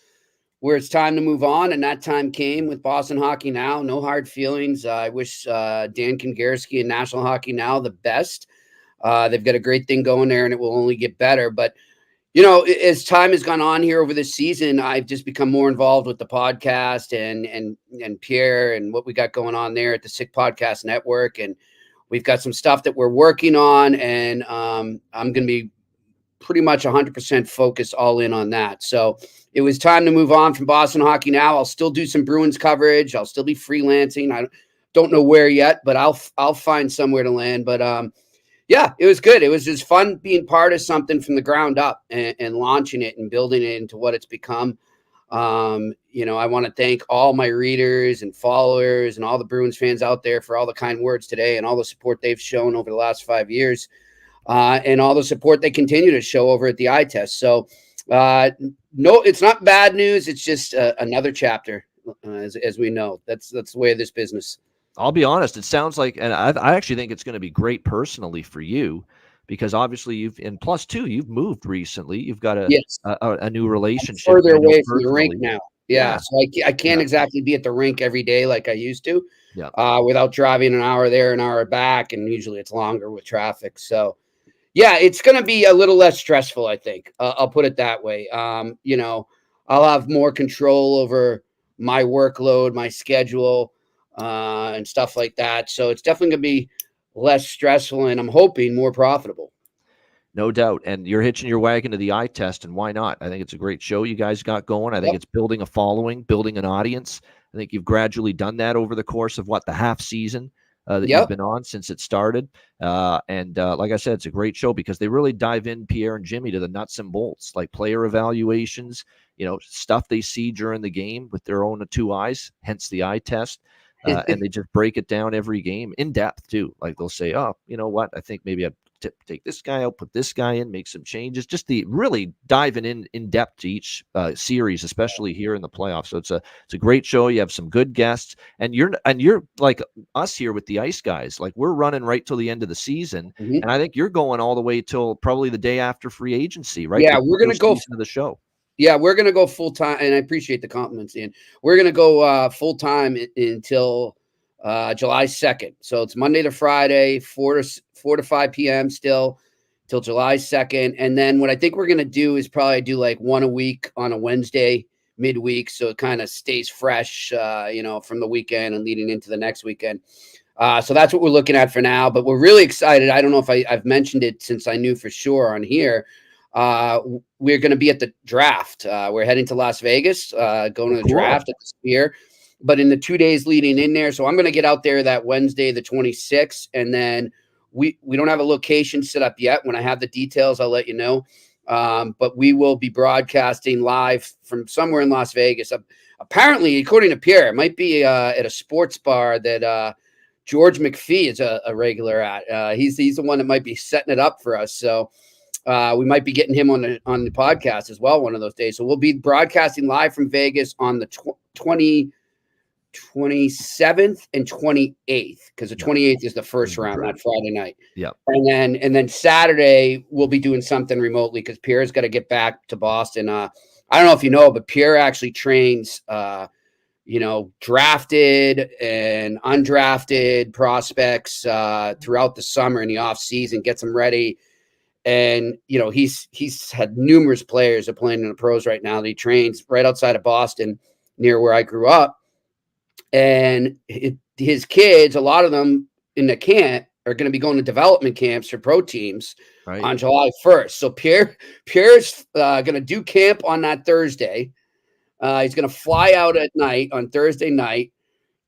Speaker 3: where it's time to move on, and that time came with Boston Hockey Now. No hard feelings. I wish Dan Kingarski and National Hockey Now the best. They've got a great thing going there, and it will only get better. But you know, as time has gone on here over this season, I've just become more involved with the podcast and Pierre and what we got going on there at the Sick Podcast Network. And we've got some stuff that we're working on, and I'm going to be pretty much 100% focused all in on that. So it was time to move on from Boston Hockey Now. I'll still do some Bruins coverage. I'll still be freelancing. I don't know where yet, but I'll find somewhere to land. But yeah, it was good. It was just fun being part of something from the ground up and launching it and building it into what it's become. You know, I want to thank all my readers and followers and all the Bruins fans out there for all the kind words today and all the support they've shown over the last 5 years, and all the support they continue to show over at the eye test. So no, it's not bad news. It's just another chapter, as we know. That's the way of this business.
Speaker 2: I'll be honest. It sounds like, and I actually think it's going to be great personally for you, because obviously plus two, you've moved recently. You've got a new relationship.
Speaker 3: I'm further away from the rink now. Yeah. So I can't exactly be at the rink every day like I used to, without driving an hour there, an hour back. And usually it's longer with traffic. So yeah, it's going to be a little less stressful, I think. I'll put it that way. You know, I'll have more control over my workload, my schedule, and stuff like that. So it's definitely going to be less stressful, and I'm hoping more profitable.
Speaker 2: No doubt. And you're hitching your wagon to the eye test, and why not? I think it's a great show you guys got going. I think it's building a following, building an audience. I think you've gradually done that over the course of the half season that you've been on since it started. And like I said, it's a great show because they really dive in, Pierre and Jimmy, to the nuts and bolts, like player evaluations, you know, stuff they see during the game with their own two eyes, hence the eye test. And they just break it down every game in depth too. Like they'll say, oh, you know what? I think maybe I'd take this guy out, put this guy in, make some changes. Just the really diving in depth to each series, especially here in the playoffs. So it's a great show. You have some good guests, and you're like us here with the Ice Guys. Like we're running right till the end of the season, and I think you're going all the way till probably the day after free agency, right?
Speaker 3: Yeah, we're gonna go
Speaker 2: to the show.
Speaker 3: Yeah, we're going to go full time, and I appreciate the compliments, Ian. We're going to go full time until July 2nd. So it's Monday to Friday, 4 to 5 p.m. still till July 2nd. And then what I think we're going to do is probably do like one a week on a Wednesday midweek, so it kind of stays fresh, you know, from the weekend and leading into the next weekend. So that's what we're looking at for now. But we're really excited. I don't know if I've mentioned it since I knew for sure on here. We're going to be at the draft. We're heading to Las Vegas, going to the draft at the Sphere, but in the 2 days leading in there. So I'm going to get out there that Wednesday, the 26th. And then we don't have a location set up yet. When I have the details, I'll let you know. But we will be broadcasting live from somewhere in Las Vegas. Apparently, according to Pierre, it might be at a sports bar that George McPhee is a regular at. He's the one that might be setting it up for us. So we might be getting him on the podcast as well one of those days. So we'll be broadcasting live from Vegas on the 27th and 28th, because the 28th is the first round, that Friday night.
Speaker 2: Yeah.
Speaker 3: And then Saturday we'll be doing something remotely because Pierre's got to get back to Boston. I don't know if you know, but Pierre actually trains you know, drafted and undrafted prospects throughout the summer and the off season, gets them ready And, he's had numerous players that are playing in the pros right now that he trains right outside of Boston, near where I grew up. And his kids, a lot of them in the camp, are going to be going to development camps for pro teams on July 1st. So Pierre's going to do camp on that Thursday. He's going to fly out at night on Thursday night,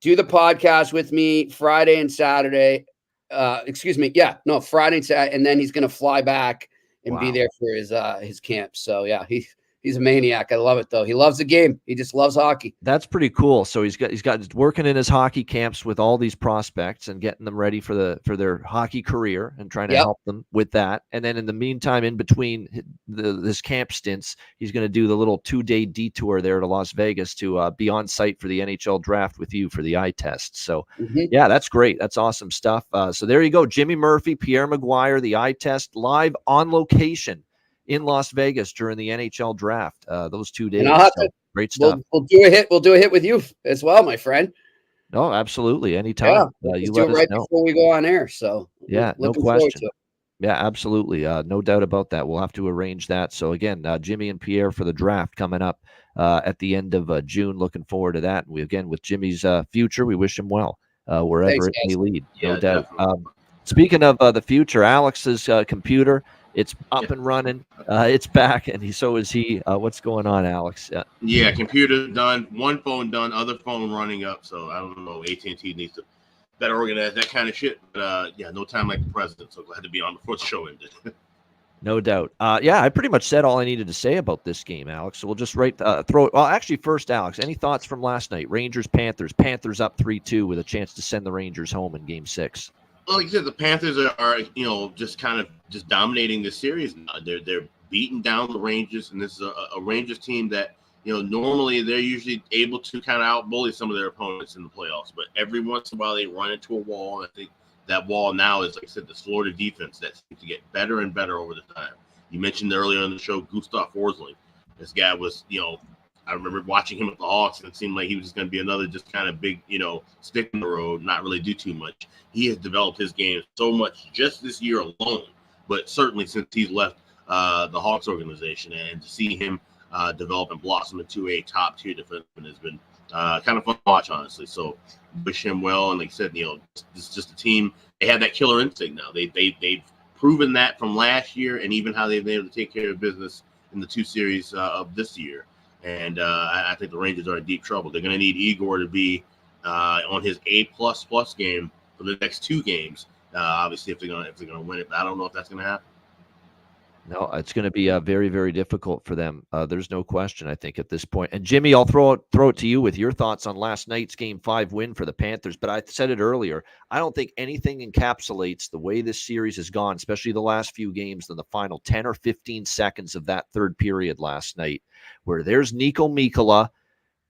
Speaker 3: do the podcast with me Friday and Saturday. Friday and Saturday, and then he's going to fly back and be there for his camp. So yeah, he's a maniac. I love it though. He loves the game. He just loves hockey.
Speaker 2: That's pretty cool. So he's got working in his hockey camps with all these prospects and getting them ready for their hockey career and trying to help them with that. And then in the meantime, in between this camp stints, he's going to do the little 2-day detour there to Las Vegas to be on site for the NHL draft with you for the eye test. So yeah, that's great. That's awesome stuff. So there you go. Jimmy Murphy, Pierre Maguire, the eye test live on location in Las Vegas during the NHL draft. Those 2 days. Great stuff.
Speaker 3: We'll do a hit. We'll do a hit with you as well, my friend.
Speaker 2: No, absolutely. Anytime. You let us know
Speaker 3: before we go on air. So
Speaker 2: yeah, no question. Yeah, absolutely. No doubt about that. We'll have to arrange that. So again, Jimmy and Pierre for the draft coming up at the end of June. Looking forward to that. And with Jimmy's future, we wish him well wherever it may lead. No doubt. Speaking of the future, Alex's computer, it's up and running. It's back, and so is he. What's going on, Alex?
Speaker 4: Yeah, computer done. One phone done. Other phone running up. So I don't know. AT&T needs to better organize that kind of shit. But no time like the president. So glad to be on before the show ended.
Speaker 2: No doubt. I pretty much said all I needed to say about this game, Alex. So we'll just throw it. Well, actually, first, Alex, any thoughts from last night? Rangers, Panthers. Panthers up 3-2 with a chance to send the Rangers home in Game 6.
Speaker 4: Well, like I said, the Panthers are just kind of dominating this series now. They're beating down the Rangers, and this is a Rangers team that normally they're usually able to kind of out-bully some of their opponents in the playoffs. But every once in a while they run into a wall. And I think that wall now is, like I said, the Florida defense that seems to get better and better over the time. You mentioned earlier in the show Gustav Forsling. This guy was, I remember watching him at the Hawks, and it seemed like he was just going to be another just kind of big, stick in the road, not really do too much. He has developed his game so much just this year alone, but certainly since he's left the Hawks organization, and to see him develop and blossom into a top-tier defenseman has been kind of fun to watch, honestly. So wish him well, and like I said, this is just a team. They have that killer instinct now. They've proven that from last year, and even how they've been able to take care of business in the 2 series of this year. And I think the Rangers are in deep trouble. They're going to need Igor to be on his A++ game for the next 2 games. Obviously, if they're going to win it, but I don't know if that's going to happen.
Speaker 2: No, it's going to be very, very difficult for them. There's no question, I think, at this point. And Jimmy, I'll throw it to you with your thoughts on last night's Game 5 win for the Panthers. But I said it earlier, I don't think anything encapsulates the way this series has gone, especially the last few games, than the final 10 or 15 seconds of that third period last night, where there's Nico Mikkola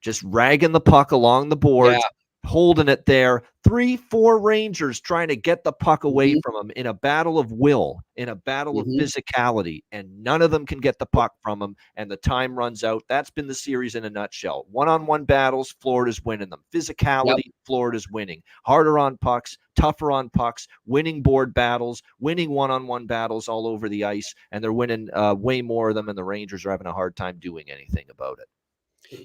Speaker 2: just ragging the puck along the boards, holding it there. 3-4 Rangers trying to get the puck away from him in a battle of will, in a battle of physicality, and none of them can get the puck from him, and the time runs out. That's been the series in a nutshell. One-on-one battles, Florida's winning them. Physicality, Florida's winning. Harder on pucks, tougher on pucks, winning board battles, winning one-on-one battles all over the ice, and they're winning way more of them, and the Rangers are having a hard time doing anything about it.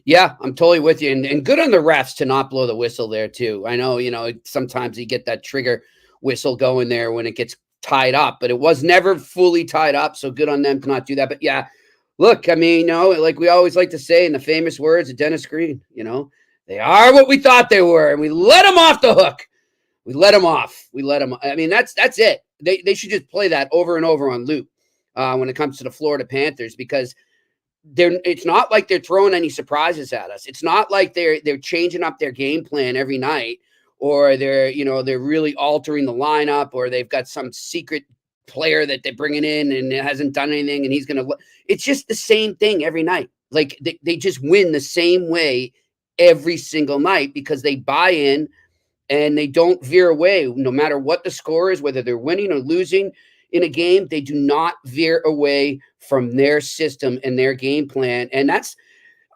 Speaker 3: Yeah, I'm totally with you. And good on the refs to not blow the whistle there, too. I know, sometimes you get that trigger whistle going there when it gets tied up, but it was never fully tied up. So good on them to not do that. But yeah, look, I mean, like we always like to say in the famous words of Dennis Green, they are what we thought they were, and we let them off the hook. We let them off. I mean, that's it. They should just play that over and over on loop when it comes to the Florida Panthers, because it's not like they're throwing any surprises at us. It's not like they're changing up their game plan every night, or they're really altering the lineup, or they've got some secret player that they're bringing in and it hasn't done anything and he's going to. It's just the same thing every night. Like they just win the same way every single night because they buy in and they don't veer away no matter what the score is, whether they're winning or losing in a game. They do not veer away from their system and their game plan. And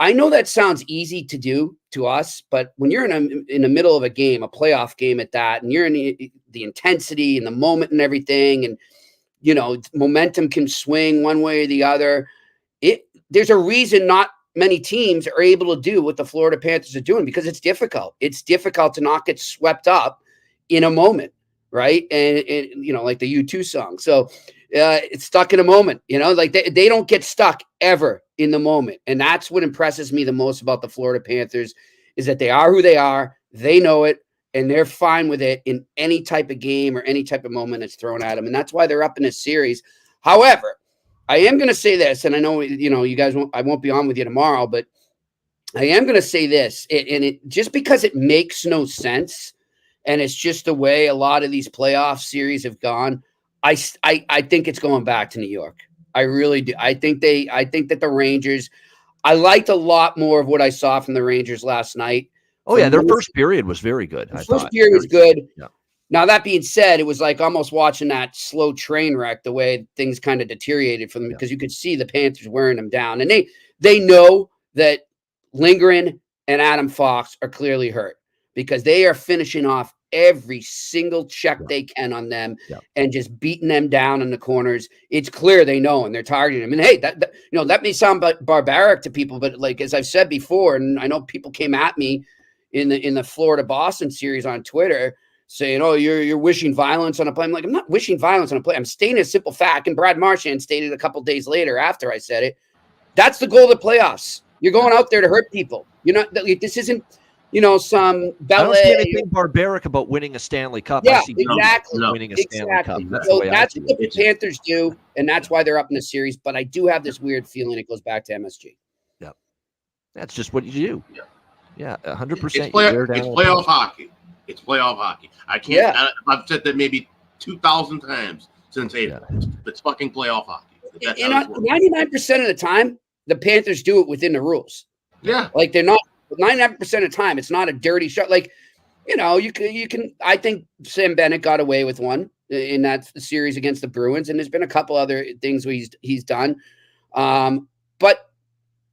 Speaker 3: I know that sounds easy to do to us, but when you're in the middle of a game, a playoff game at that, and you're in the intensity and the moment and everything, and momentum can swing one way or the other. There's a reason not many teams are able to do what the Florida Panthers are doing, because it's difficult. It's difficult to not get swept up in a moment, right? And like the U2 song. So it's stuck in a moment, like they don't get stuck ever in the moment. And that's what impresses me the most about the Florida Panthers, is that they are who they are. They know it, and they're fine with it in any type of game or any type of moment that's thrown at them. And that's why they're up in this series. However, I am going to say this, and I know, you guys I won't be on with you tomorrow, but I am going to say this, and it just because it makes no sense, and it's just the way a lot of these playoff series have gone. I think it's going back to New York. I really do. I think that the Rangers, I liked a lot more of what I saw from the Rangers last night.
Speaker 2: Oh, yeah, their first period was very good.
Speaker 3: The first period was good.
Speaker 2: Yeah.
Speaker 3: Now, that being said, it was like almost watching that slow train wreck, the way things kind of deteriorated for them, because you could see the Panthers wearing them down. And they know that Lindgren and Adam Fox are clearly hurt, because they are finishing off every single check they can on them and just beating them down in the corners. It's clear they know, and they're targeting them. And hey, that may sound barbaric to people, but like, as I've said before, and I know people came at me in the Florida Boston series on Twitter saying, "Oh, you're wishing violence on a play." I'm like, I'm not wishing violence on a play. I'm stating a simple fact. And Brad Marchand stated a couple days later after I said it, that's the goal of the playoffs. You're going out there to hurt people. You're not. This isn't, some ballet.
Speaker 2: I don't see anything barbaric about winning a Stanley Cup.
Speaker 3: Yeah,
Speaker 2: I see
Speaker 3: exactly.
Speaker 2: winning a Stanley Cup. That's
Speaker 3: so
Speaker 2: the way
Speaker 3: that's
Speaker 2: I see
Speaker 3: what the
Speaker 2: it.
Speaker 3: Panthers do, and that's why they're up in the series. But I do have this weird feeling it goes back to MSG.
Speaker 2: Yeah, that's just what you do. Yeah, 100%.
Speaker 4: It's playoff hockey. It's playoff hockey. I can't.
Speaker 3: Yeah.
Speaker 4: I've said that maybe 2,000 times since April. It's fucking playoff hockey.
Speaker 3: 99% of the time, the Panthers do it within the rules.
Speaker 4: Yeah,
Speaker 3: like they're not 99% of the time. It's not a dirty shot. Like, you can. I think Sam Bennett got away with one in that series against the Bruins, and there's been a couple other things where he's done. But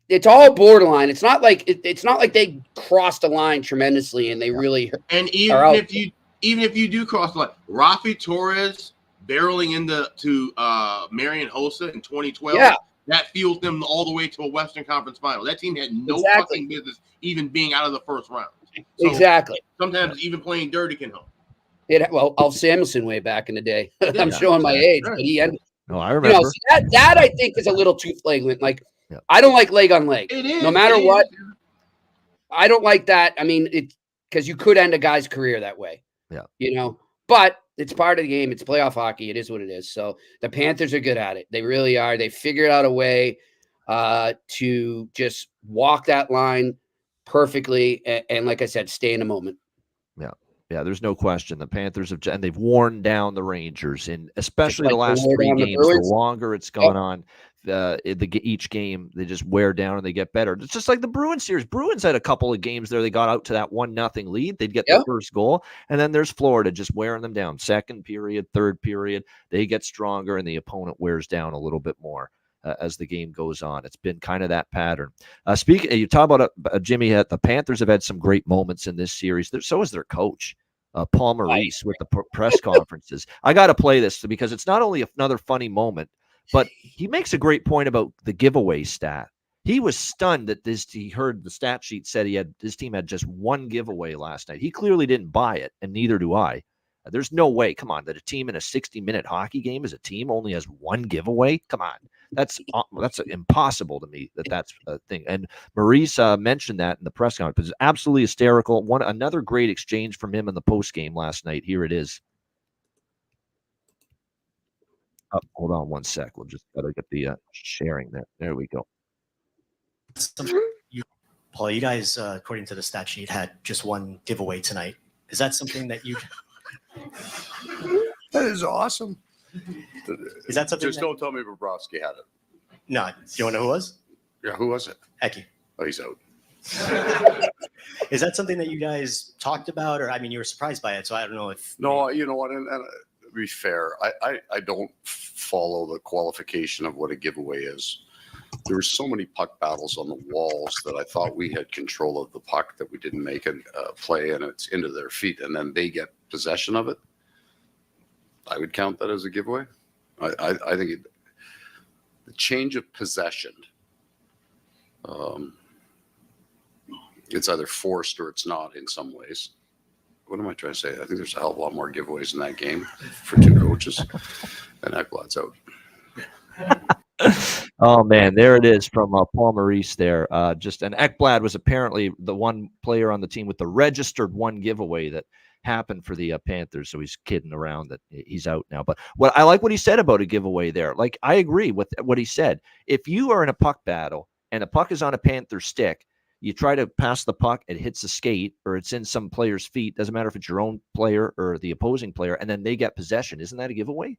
Speaker 3: it's all borderline. It's not like they crossed the line tremendously, and they really.
Speaker 4: And even if you do cross the line, Rafi Torres barreling into Marian Hossa in 2012.
Speaker 3: Yeah.
Speaker 4: That fueled them all the way to a Western Conference final. That team had no fucking business even being out of the first round. So
Speaker 3: exactly.
Speaker 4: Sometimes even playing dirty can help.
Speaker 3: Alf Samuelson way back in the day. I'm showing my age, but he ended.
Speaker 2: No, I remember.
Speaker 3: That I think is a little too flagrant. Like, I don't like leg on leg.
Speaker 4: It is.
Speaker 3: No matter what. I don't like that. I mean, because you could end a guy's career that way.
Speaker 2: Yeah.
Speaker 3: But it's part of the game. It's playoff hockey. It is what it is. So the Panthers are good at it. They really are. They figured out a way to just walk that line perfectly. And like I said, stay in the moment.
Speaker 2: Yeah, there's no question. The Panthers and they've worn down the Rangers, and especially
Speaker 3: Like
Speaker 2: the last
Speaker 3: they wore
Speaker 2: 3
Speaker 3: down the
Speaker 2: games. The
Speaker 3: Bruins.
Speaker 2: longer it's gone on, each game they just wear down and they get better. It's just like the Bruins series. Bruins had a couple of games there. They got out to that 1-0 lead. They'd get the first goal, and then there's Florida just wearing them down. Second period, third period, they get stronger, and the opponent wears down a little bit more as the game goes on. It's been kind of that pattern. Speaking, you talk about Jimmy. The Panthers have had some great moments in this series. So is their coach. Paul Maurice with the press conferences. I got to play this because it's not only another funny moment, but he makes a great point about the giveaway stat. He was stunned that he heard the stat sheet said his team had just 1 giveaway last night. He clearly didn't buy it, and neither do I. There's no way, come on, that a team in a 60-minute hockey game as a team only has 1 giveaway. Come on. That's impossible to me that's a thing. And Maurice mentioned that in the press conference. It's absolutely hysterical. Another great exchange from him in the post game last night. Here it is. Hold on one sec. We'll just gotta get the sharing there. There we go.
Speaker 5: Paul, you guys, according to the stat sheet, had just 1 giveaway tonight. Is that something that you?
Speaker 6: That is awesome.
Speaker 5: Is that something?
Speaker 6: Just don't tell me Bobrovsky had it.
Speaker 5: No. Do you want to know who it was?
Speaker 6: Yeah, who was it?
Speaker 5: Hecky.
Speaker 6: Oh, he's out.
Speaker 5: Is that something that you guys talked about, or you were surprised by it? So I don't know if.
Speaker 6: No, you know what? And to be fair, I don't follow the qualification of what a giveaway is. There were so many puck battles on the walls that I thought we had control of the puck that we didn't make a play, and it's into their feet, and then they get possession of it. I would count that as a giveaway. I think the change of possession, it's either forced or it's not in some ways. What am I trying to say? I think there's a hell of a lot more giveaways in that game for two coaches, and Ekblad's out.
Speaker 2: Oh man, there it is from Paul Maurice there. And Ekblad was apparently the one player on the team with the registered one giveaway that happened for the Panthers. So he's kidding around that he's out now. But what I like what he said about a giveaway there. Like, I agree with what he said. If you are in a puck battle and the puck is on a Panther stick, you try to pass the puck, it hits the skate or it's in some player's feet. Doesn't matter if it's your own player or the opposing player, and then they get possession. Isn't that a giveaway?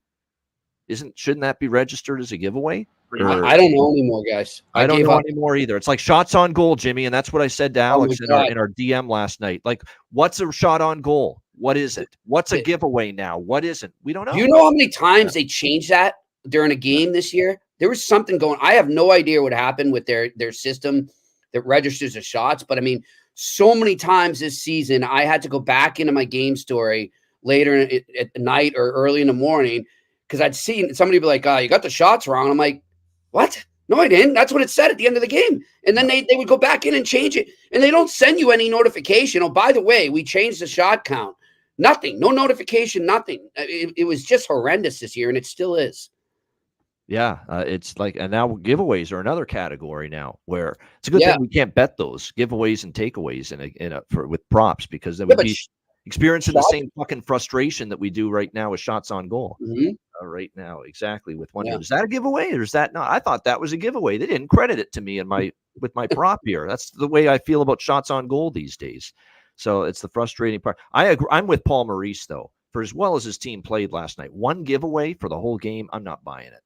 Speaker 2: Shouldn't that be registered as a giveaway?
Speaker 3: I don't know anymore, guys.
Speaker 2: I don't know anymore either. It's like shots on goal, Jimmy, and that's what I said to Alex in our DM last night. Like, what's a shot on goal? What is it? What's a giveaway now? What isn't? We don't know.
Speaker 3: Do you know how many times they changed that during a game this year? There was something going. I have no idea what happened with their system that registers the shots, but I mean, so many times this season, I had to go back into my game story later at night or early in the morning because I'd seen somebody be like, you got the shots wrong. I'm like, what? No, I didn't. That's what it said at the end of the game. And then they would go back in and change it. And they don't send you any notification. Oh, by the way, we changed the shot count. Nothing. No notification, nothing. It was just horrendous this year, and it still is.
Speaker 2: Yeah, it's like, and now giveaways are another category now where it's a good thing we can't bet those giveaways and takeaways with props, because they would be experiencing the same fucking frustration that we do right now with shots on goal. Right now, exactly. With one, is that a giveaway or is that not? I thought that was a giveaway. They didn't credit it to me with my prop here. That's the way I feel about shots on goal these days. So it's the frustrating part. I agree. I'm with Paul Maurice though. For as well as his team played last night, one giveaway for the whole game, I'm not buying it.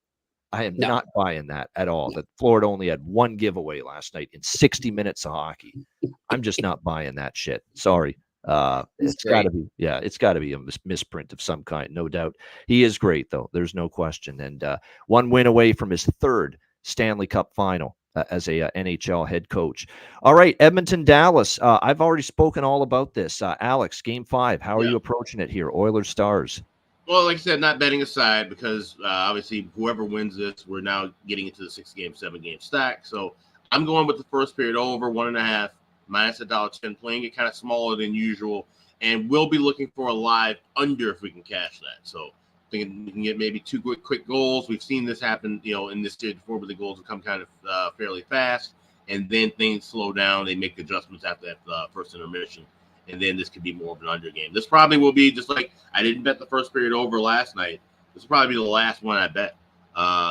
Speaker 2: I am not buying that at all. That Florida only had one giveaway last night in 60 minutes of hockey. I'm just not buying that shit. Sorry. It's got to be a misprint of some kind, no doubt. He is great though. There's no question. And one win away from his third Stanley Cup final as a NHL head coach. All right, Edmonton, Dallas. I've already spoken all about this. Alex, Game 5. How are you approaching it here? Oilers Stars.
Speaker 4: Well, like I said, not betting aside, because obviously whoever wins this, we're now getting into the 6-game, 7-game stack. So I'm going with the first period over 1.5 minus $1.10, playing it kind of smaller than usual, and we'll be looking for a live under if we can cash that. So thinking we can get maybe 2 quick goals. We've seen this happen, in this series before, where the goals will come kind of fairly fast, and then things slow down. They make adjustments after that first intermission. And then this could be more of an under game. This probably will be, just like I didn't bet the first period over last night, this will probably be the last one I bet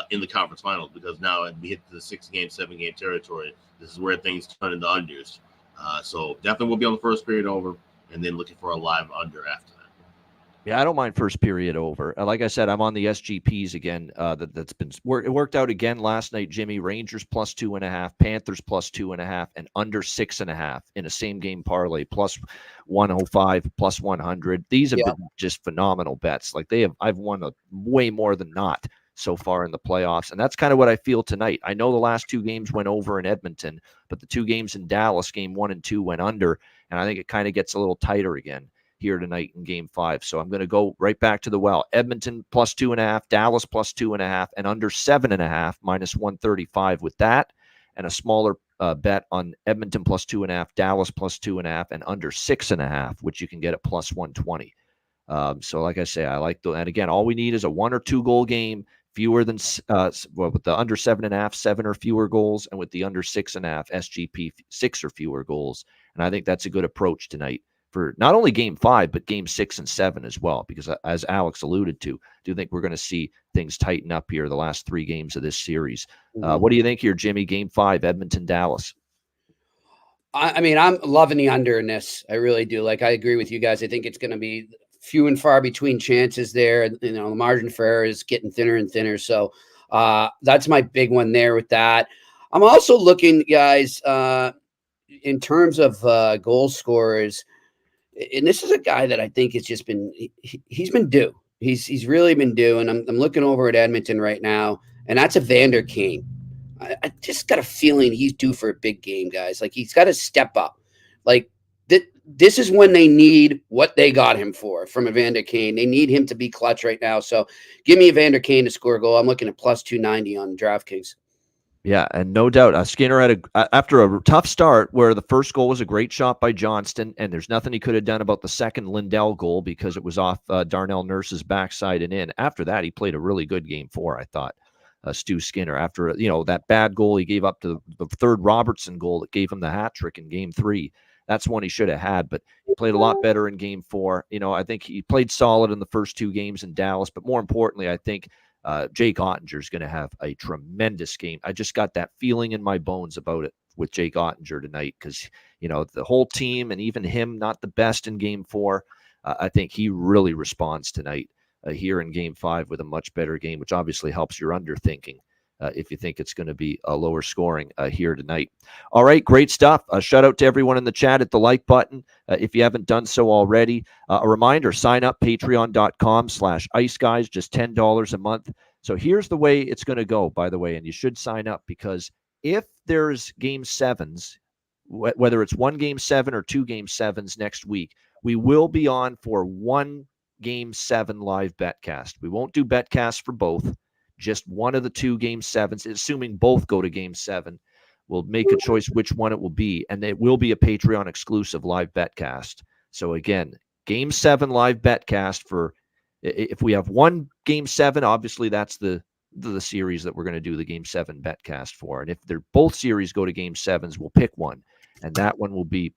Speaker 4: in the conference finals, because now we hit the 6-game, 7-game territory. This is where things turn into unders. So definitely we'll be on the first period over, and then looking for a live under after that.
Speaker 2: Yeah, I don't mind first period over. Like I said, I'm on the SGPs again. That's been it worked out again last night, Jimmy. Rangers plus 2.5, Panthers plus 2.5, and under 6.5 in a same game parlay plus 105, plus 100. These have been just phenomenal bets. Like I've won way more than not so far in the playoffs, and that's kind of what I feel tonight. I know the last 2 games went over in Edmonton, but the 2 games in Dallas, game 1 and 2, went under, and I think it kind of gets a little tighter again here tonight in Game 5. So I'm going to go right back to the well. Edmonton plus 2.5, Dallas plus 2.5, and under 7.5 minus 135 with that, and a smaller bet on Edmonton plus 2.5, Dallas plus 2.5, and under 6.5, which you can get at plus 120. So like I say, I like and again, all we need is a 1 or 2 goal game, fewer than with the under 7.5, 7 or fewer goals, and with the under 6.5 SGP, 6 or fewer goals. And I think that's a good approach tonight for not only Game 5, but Game 6 and 7 as well, because as Alex alluded to, I do think we're going to see things tighten up here the last 3 games of this series. What do you think here, Jimmy? Game 5, Edmonton, Dallas.
Speaker 3: I mean, I'm loving the under in this. I really do. Like, I agree with you guys. I think it's going to be few and far between chances there. The margin for error is getting thinner and thinner. So that's my big one there with that. I'm also looking, guys, in terms of goal scorers. And this is a guy that I think has just been, he's been due. He's really been due. And I'm looking over at Edmonton right now, and that's Evander Kane. I just got a feeling he's due for a big game, guys. Like, he's got to step up. Like, this is when they need what they got him for from Evander Kane. They need him to be clutch right now. So give me Evander Kane to score a goal. I'm looking at plus 290 on DraftKings.
Speaker 2: Yeah, and no doubt, Skinner had after a tough start where the first goal was a great shot by Johnston, and there's nothing he could have done about the second Lindell goal because it was off Darnell Nurse's backside and in. After that, he played a really good game 4, I thought. Stu Skinner, after that bad goal he gave up to the third Robertson goal that gave him the hat trick in game 3. That's one he should have had, but he played a lot better in game 4. I think he played solid in the first 2 games in Dallas, but more importantly, I think Jake Ottinger is going to have a tremendous game. I just got that feeling in my bones about it with Jake Ottinger tonight because, the whole team and even him, not the best in game 4. I think he really responds tonight here in game 5 with a much better game, which obviously helps your underthinking if you think it's going to be a lower scoring here tonight. All right, great stuff. Shout out to everyone in the chat at the like button. If you haven't done so already, a reminder, sign up patreon.com/iceguys, just $10 a month. So here's the way it's going to go, by the way, and you should sign up because if there's game 7s, whether it's 1 game 7 or 2 game 7s next week, we will be on for 1 game 7 live betcast. We won't do betcast for both. Just one of the 2 game 7s, assuming both go to game 7. We'll make a choice which one it will be, and it will be a Patreon exclusive live betcast. So again, game 7 live betcast for if we have 1 game 7, obviously that's the series that we're going to do the game 7 betcast for. And if they're both series go to game 7s, we'll pick one, and that one will be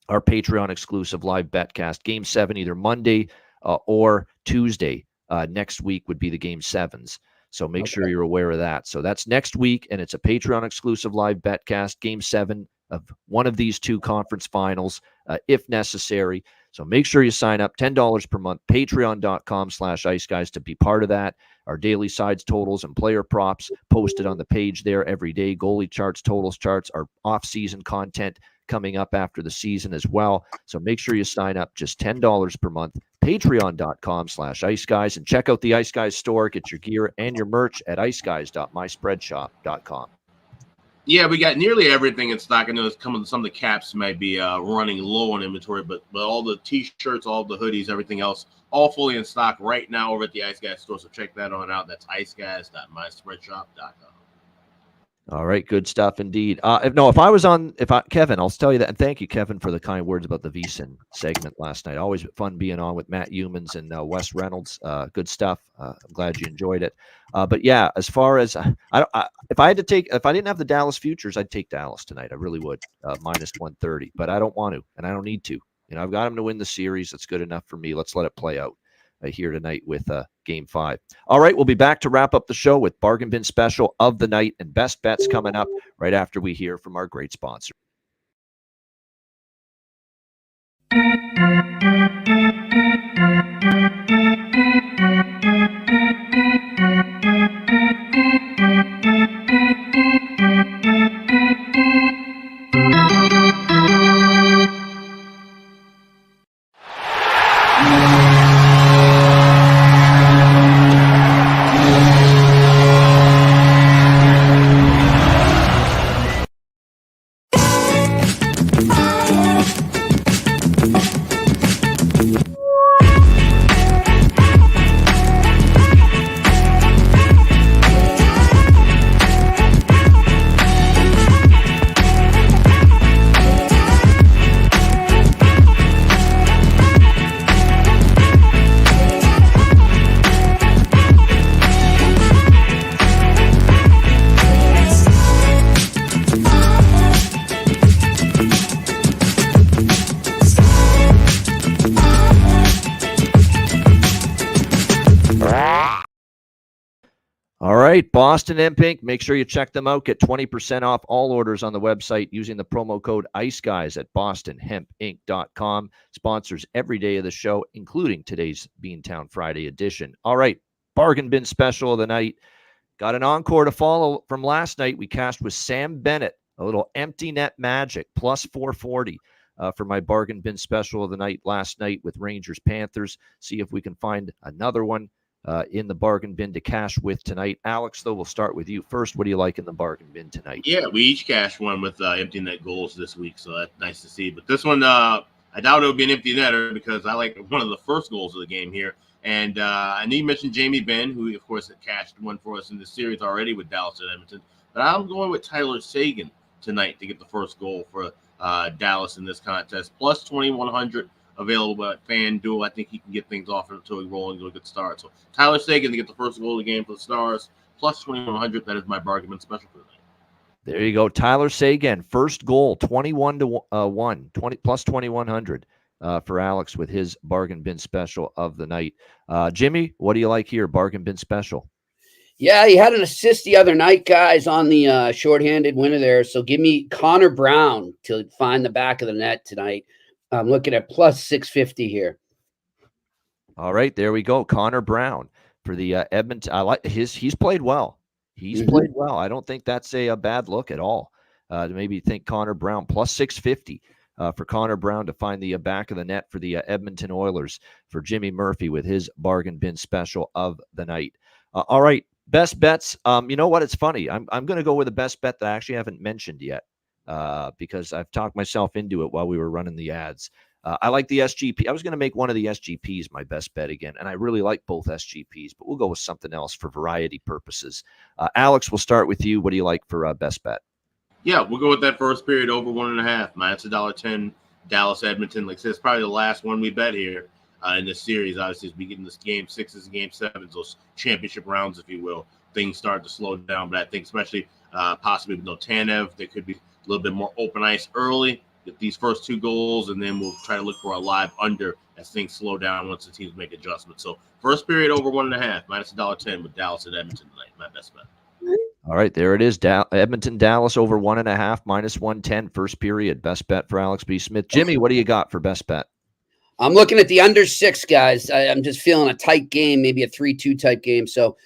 Speaker 2: our Patreon exclusive live betcast. Game 7 either Monday or Tuesday next week would be the game 7s. So make sure you're aware of that. So that's next week, and it's a Patreon exclusive live betcast, game 7 of one of these 2 conference finals, if necessary. So make sure you sign up, $10 per month, patreon.com/iceguys to be part of that. Our daily sides totals and player props posted on the page there every day. Goalie charts, totals charts, our off-season content coming up after the season as well. So make sure you sign up, just $10 per month, patreon.com/iceguys, and check out the Ice Guys store. Get your gear and your merch at iceguys.myspreadshop.com.
Speaker 4: Yeah, we got nearly everything in stock. I know some of the caps might be running low on inventory, but all the T-shirts, all the hoodies, everything else, all fully in stock right now over at the Ice Guys store. So check that on out. That's iceguys.myspreadshop.com.
Speaker 2: All right, good stuff indeed. Kevin, I'll tell you that, and thank you, Kevin, for the kind words about the VSiN segment last night. Always fun being on with Matt Humans and Wes Reynolds. Good stuff. I'm glad you enjoyed it. But yeah, as far as if I didn't have the Dallas futures, I'd take Dallas tonight. I really would, minus 130. But I don't want to, and I don't need to. I've got them to win the series. That's good enough for me. Let's let it play out here tonight with Game 5. All right, we'll be back to wrap up the show with Bargain Bin Special of the night and best bets coming up right after we hear from our great sponsor. All right, Boston Hemp Inc. Make sure you check them out. Get 20% off all orders on the website using the promo code ICEGUYS at bostonhempinc.com. Sponsors every day of the show, including today's Beantown Friday edition. All right, Bargain Bin Special of the night. Got an encore to follow from last night. We cashed with Sam Bennett, a little empty net magic, plus 440 for my Bargain Bin Special of the night last night with Rangers Panthers. See if we can find another one in the bargain bin to cash with tonight. Alex, though, we'll start with you first. What do you like in the bargain bin tonight?
Speaker 4: Yeah, we each cashed one with empty net goals this week, so that's nice to see. But this one, I I doubt it'll be an empty netter because I like one of the first goals of the game here. And I know you mentioned Jamie Benn, who, of course, had cashed one for us in the series already with Dallas and Edmonton. But I'm going with Tyler Seguin tonight to get the first goal for Dallas in this contest. Plus 2,100 available at FanDuel. I think he can get things off until he rolls into a good start. So Tyler Seguin to get the first goal of the game for the Stars. Plus 2,100. That is my bargain bin special for the night.
Speaker 2: There you go. Tyler Seguin, first goal, 21-1, 20 plus 2,100 for Alex with his bargain bin special of the night. Jimmy, what do you like here? Bargain bin special.
Speaker 3: Yeah, he had an assist the other night, guys, on the shorthanded winner there. So give me Connor Brown to find the back of the net tonight. I'm looking at plus 650 here.
Speaker 2: All right, there we go. Connor Brown for the Edmonton. I like he's played well. He's played well. I don't think that's a bad look at all. To maybe think Connor Brown plus 650 for Connor Brown to find the back of the net for the Edmonton Oilers for Jimmy Murphy with his bargain bin special of the night. All right, best bets. You know what? It's funny. I'm going to go with a best bet that I actually haven't mentioned yet because I've talked myself into it while we were running the ads. I like the SGP. I was going to make one of the SGPs my best bet again, and I really like both SGPs, but we'll go with something else for variety purposes. Alex, we'll start with you. What do you like for best bet?
Speaker 4: Yeah, we'll go with that first period over 1.5. Minus $1.10. Dallas Edmonton. Like I said, it's probably the last one we bet here in this series. Obviously, as we get in this game 6s and game 7s, those championship rounds, if you will, things start to slow down. But I think especially possibly with no Tanev, there could be a little bit more open ice early. Get these first 2 goals, and then we'll try to look for a live under as things slow down once the teams make adjustments. So first period over 1.5, minus $1.10 with Dallas and Edmonton tonight. My best bet.
Speaker 2: All right, there it is. Edmonton, Dallas over 1.5, minus 110, first period. Best bet for Alex B. Smith. Jimmy, what do you got for best bet?
Speaker 3: I'm looking at the under 6, guys. I'm just feeling a tight game, maybe a 3-2 type game. So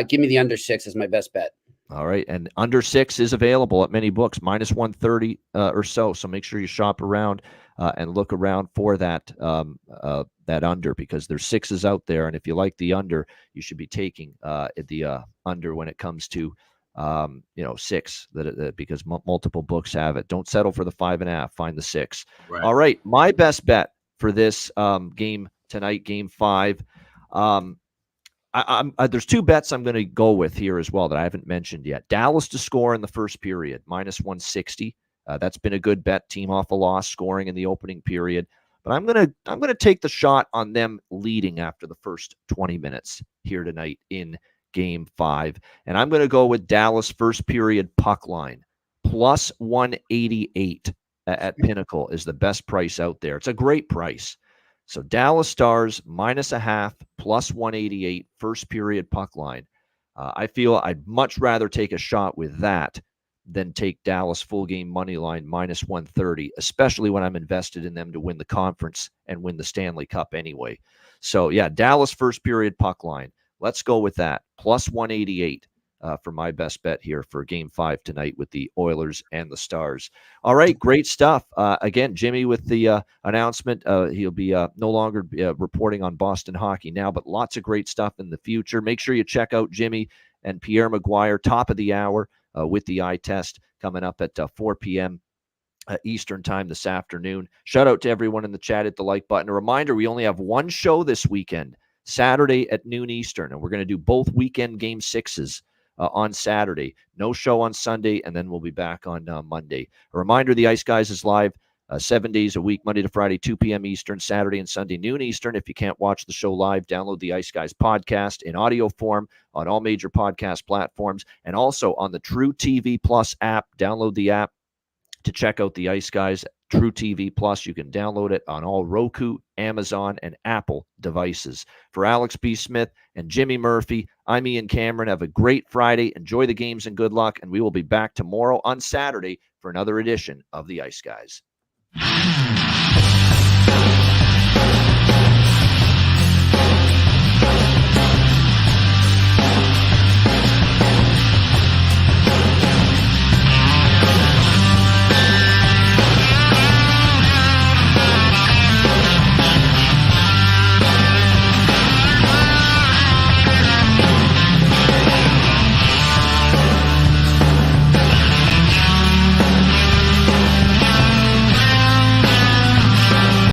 Speaker 3: give me the under 6 as my best bet.
Speaker 2: All right, and under 6 is available at many books, minus 130 or so. So make sure you shop around and look around for that that under because there's 6s out there, and if you like the under, you should be taking the under when it comes to 6 because multiple books have it. Don't settle for the 5.5. Find the 6.
Speaker 4: Right.
Speaker 2: All right, my best bet for this game tonight, game 5. There's 2 bets I'm going to go with here as well that I haven't mentioned yet. Dallas to score in the first period, minus 160. That's been a good bet. Team off a loss, scoring in the opening period. But I'm gonna take the shot on them leading after the first 20 minutes here tonight in Game 5, and I'm going to go with Dallas first period puck line plus 188 at Pinnacle is the best price out there. It's a great price. So Dallas Stars minus a half plus 188 first period puck line. I feel I'd much rather take a shot with that than take Dallas full game money line minus 130, especially when I'm invested in them to win the conference and win the Stanley Cup anyway. So yeah, Dallas first period puck line. Let's go with that. Plus 188 for my best bet here for Game 5 tonight with the Oilers and the Stars. All right, great stuff. Again, Jimmy with the announcement. He'll be no longer reporting on Boston hockey now, but lots of great stuff in the future. Make sure you check out Jimmy and Pierre Maguire, top of the hour with the eye test coming up at 4 p.m. Eastern time this afternoon. Shout out to everyone in the chat. Hit the like button. A reminder, we only have one show this weekend, Saturday at noon Eastern, and we're going to do both weekend game 6s on Saturday. No show on Sunday, and then we'll be back on Monday. A reminder, the Ice Guys is live 7 days a week, Monday to Friday, 2 p.m. Eastern, Saturday and Sunday, noon Eastern. If you can't watch the show live, download the Ice Guys podcast in audio form on all major podcast platforms, and also on the True TV Plus app. Download the app to check out the Ice Guys True TV Plus. You can download it on all Roku, Amazon, and Apple devices. For Alex B. Smith and Jimmy Murphy, I'm Ian Cameron. Have a great Friday. Enjoy the games and good luck. And we will be back tomorrow on Saturday for another edition of the Ice Guys.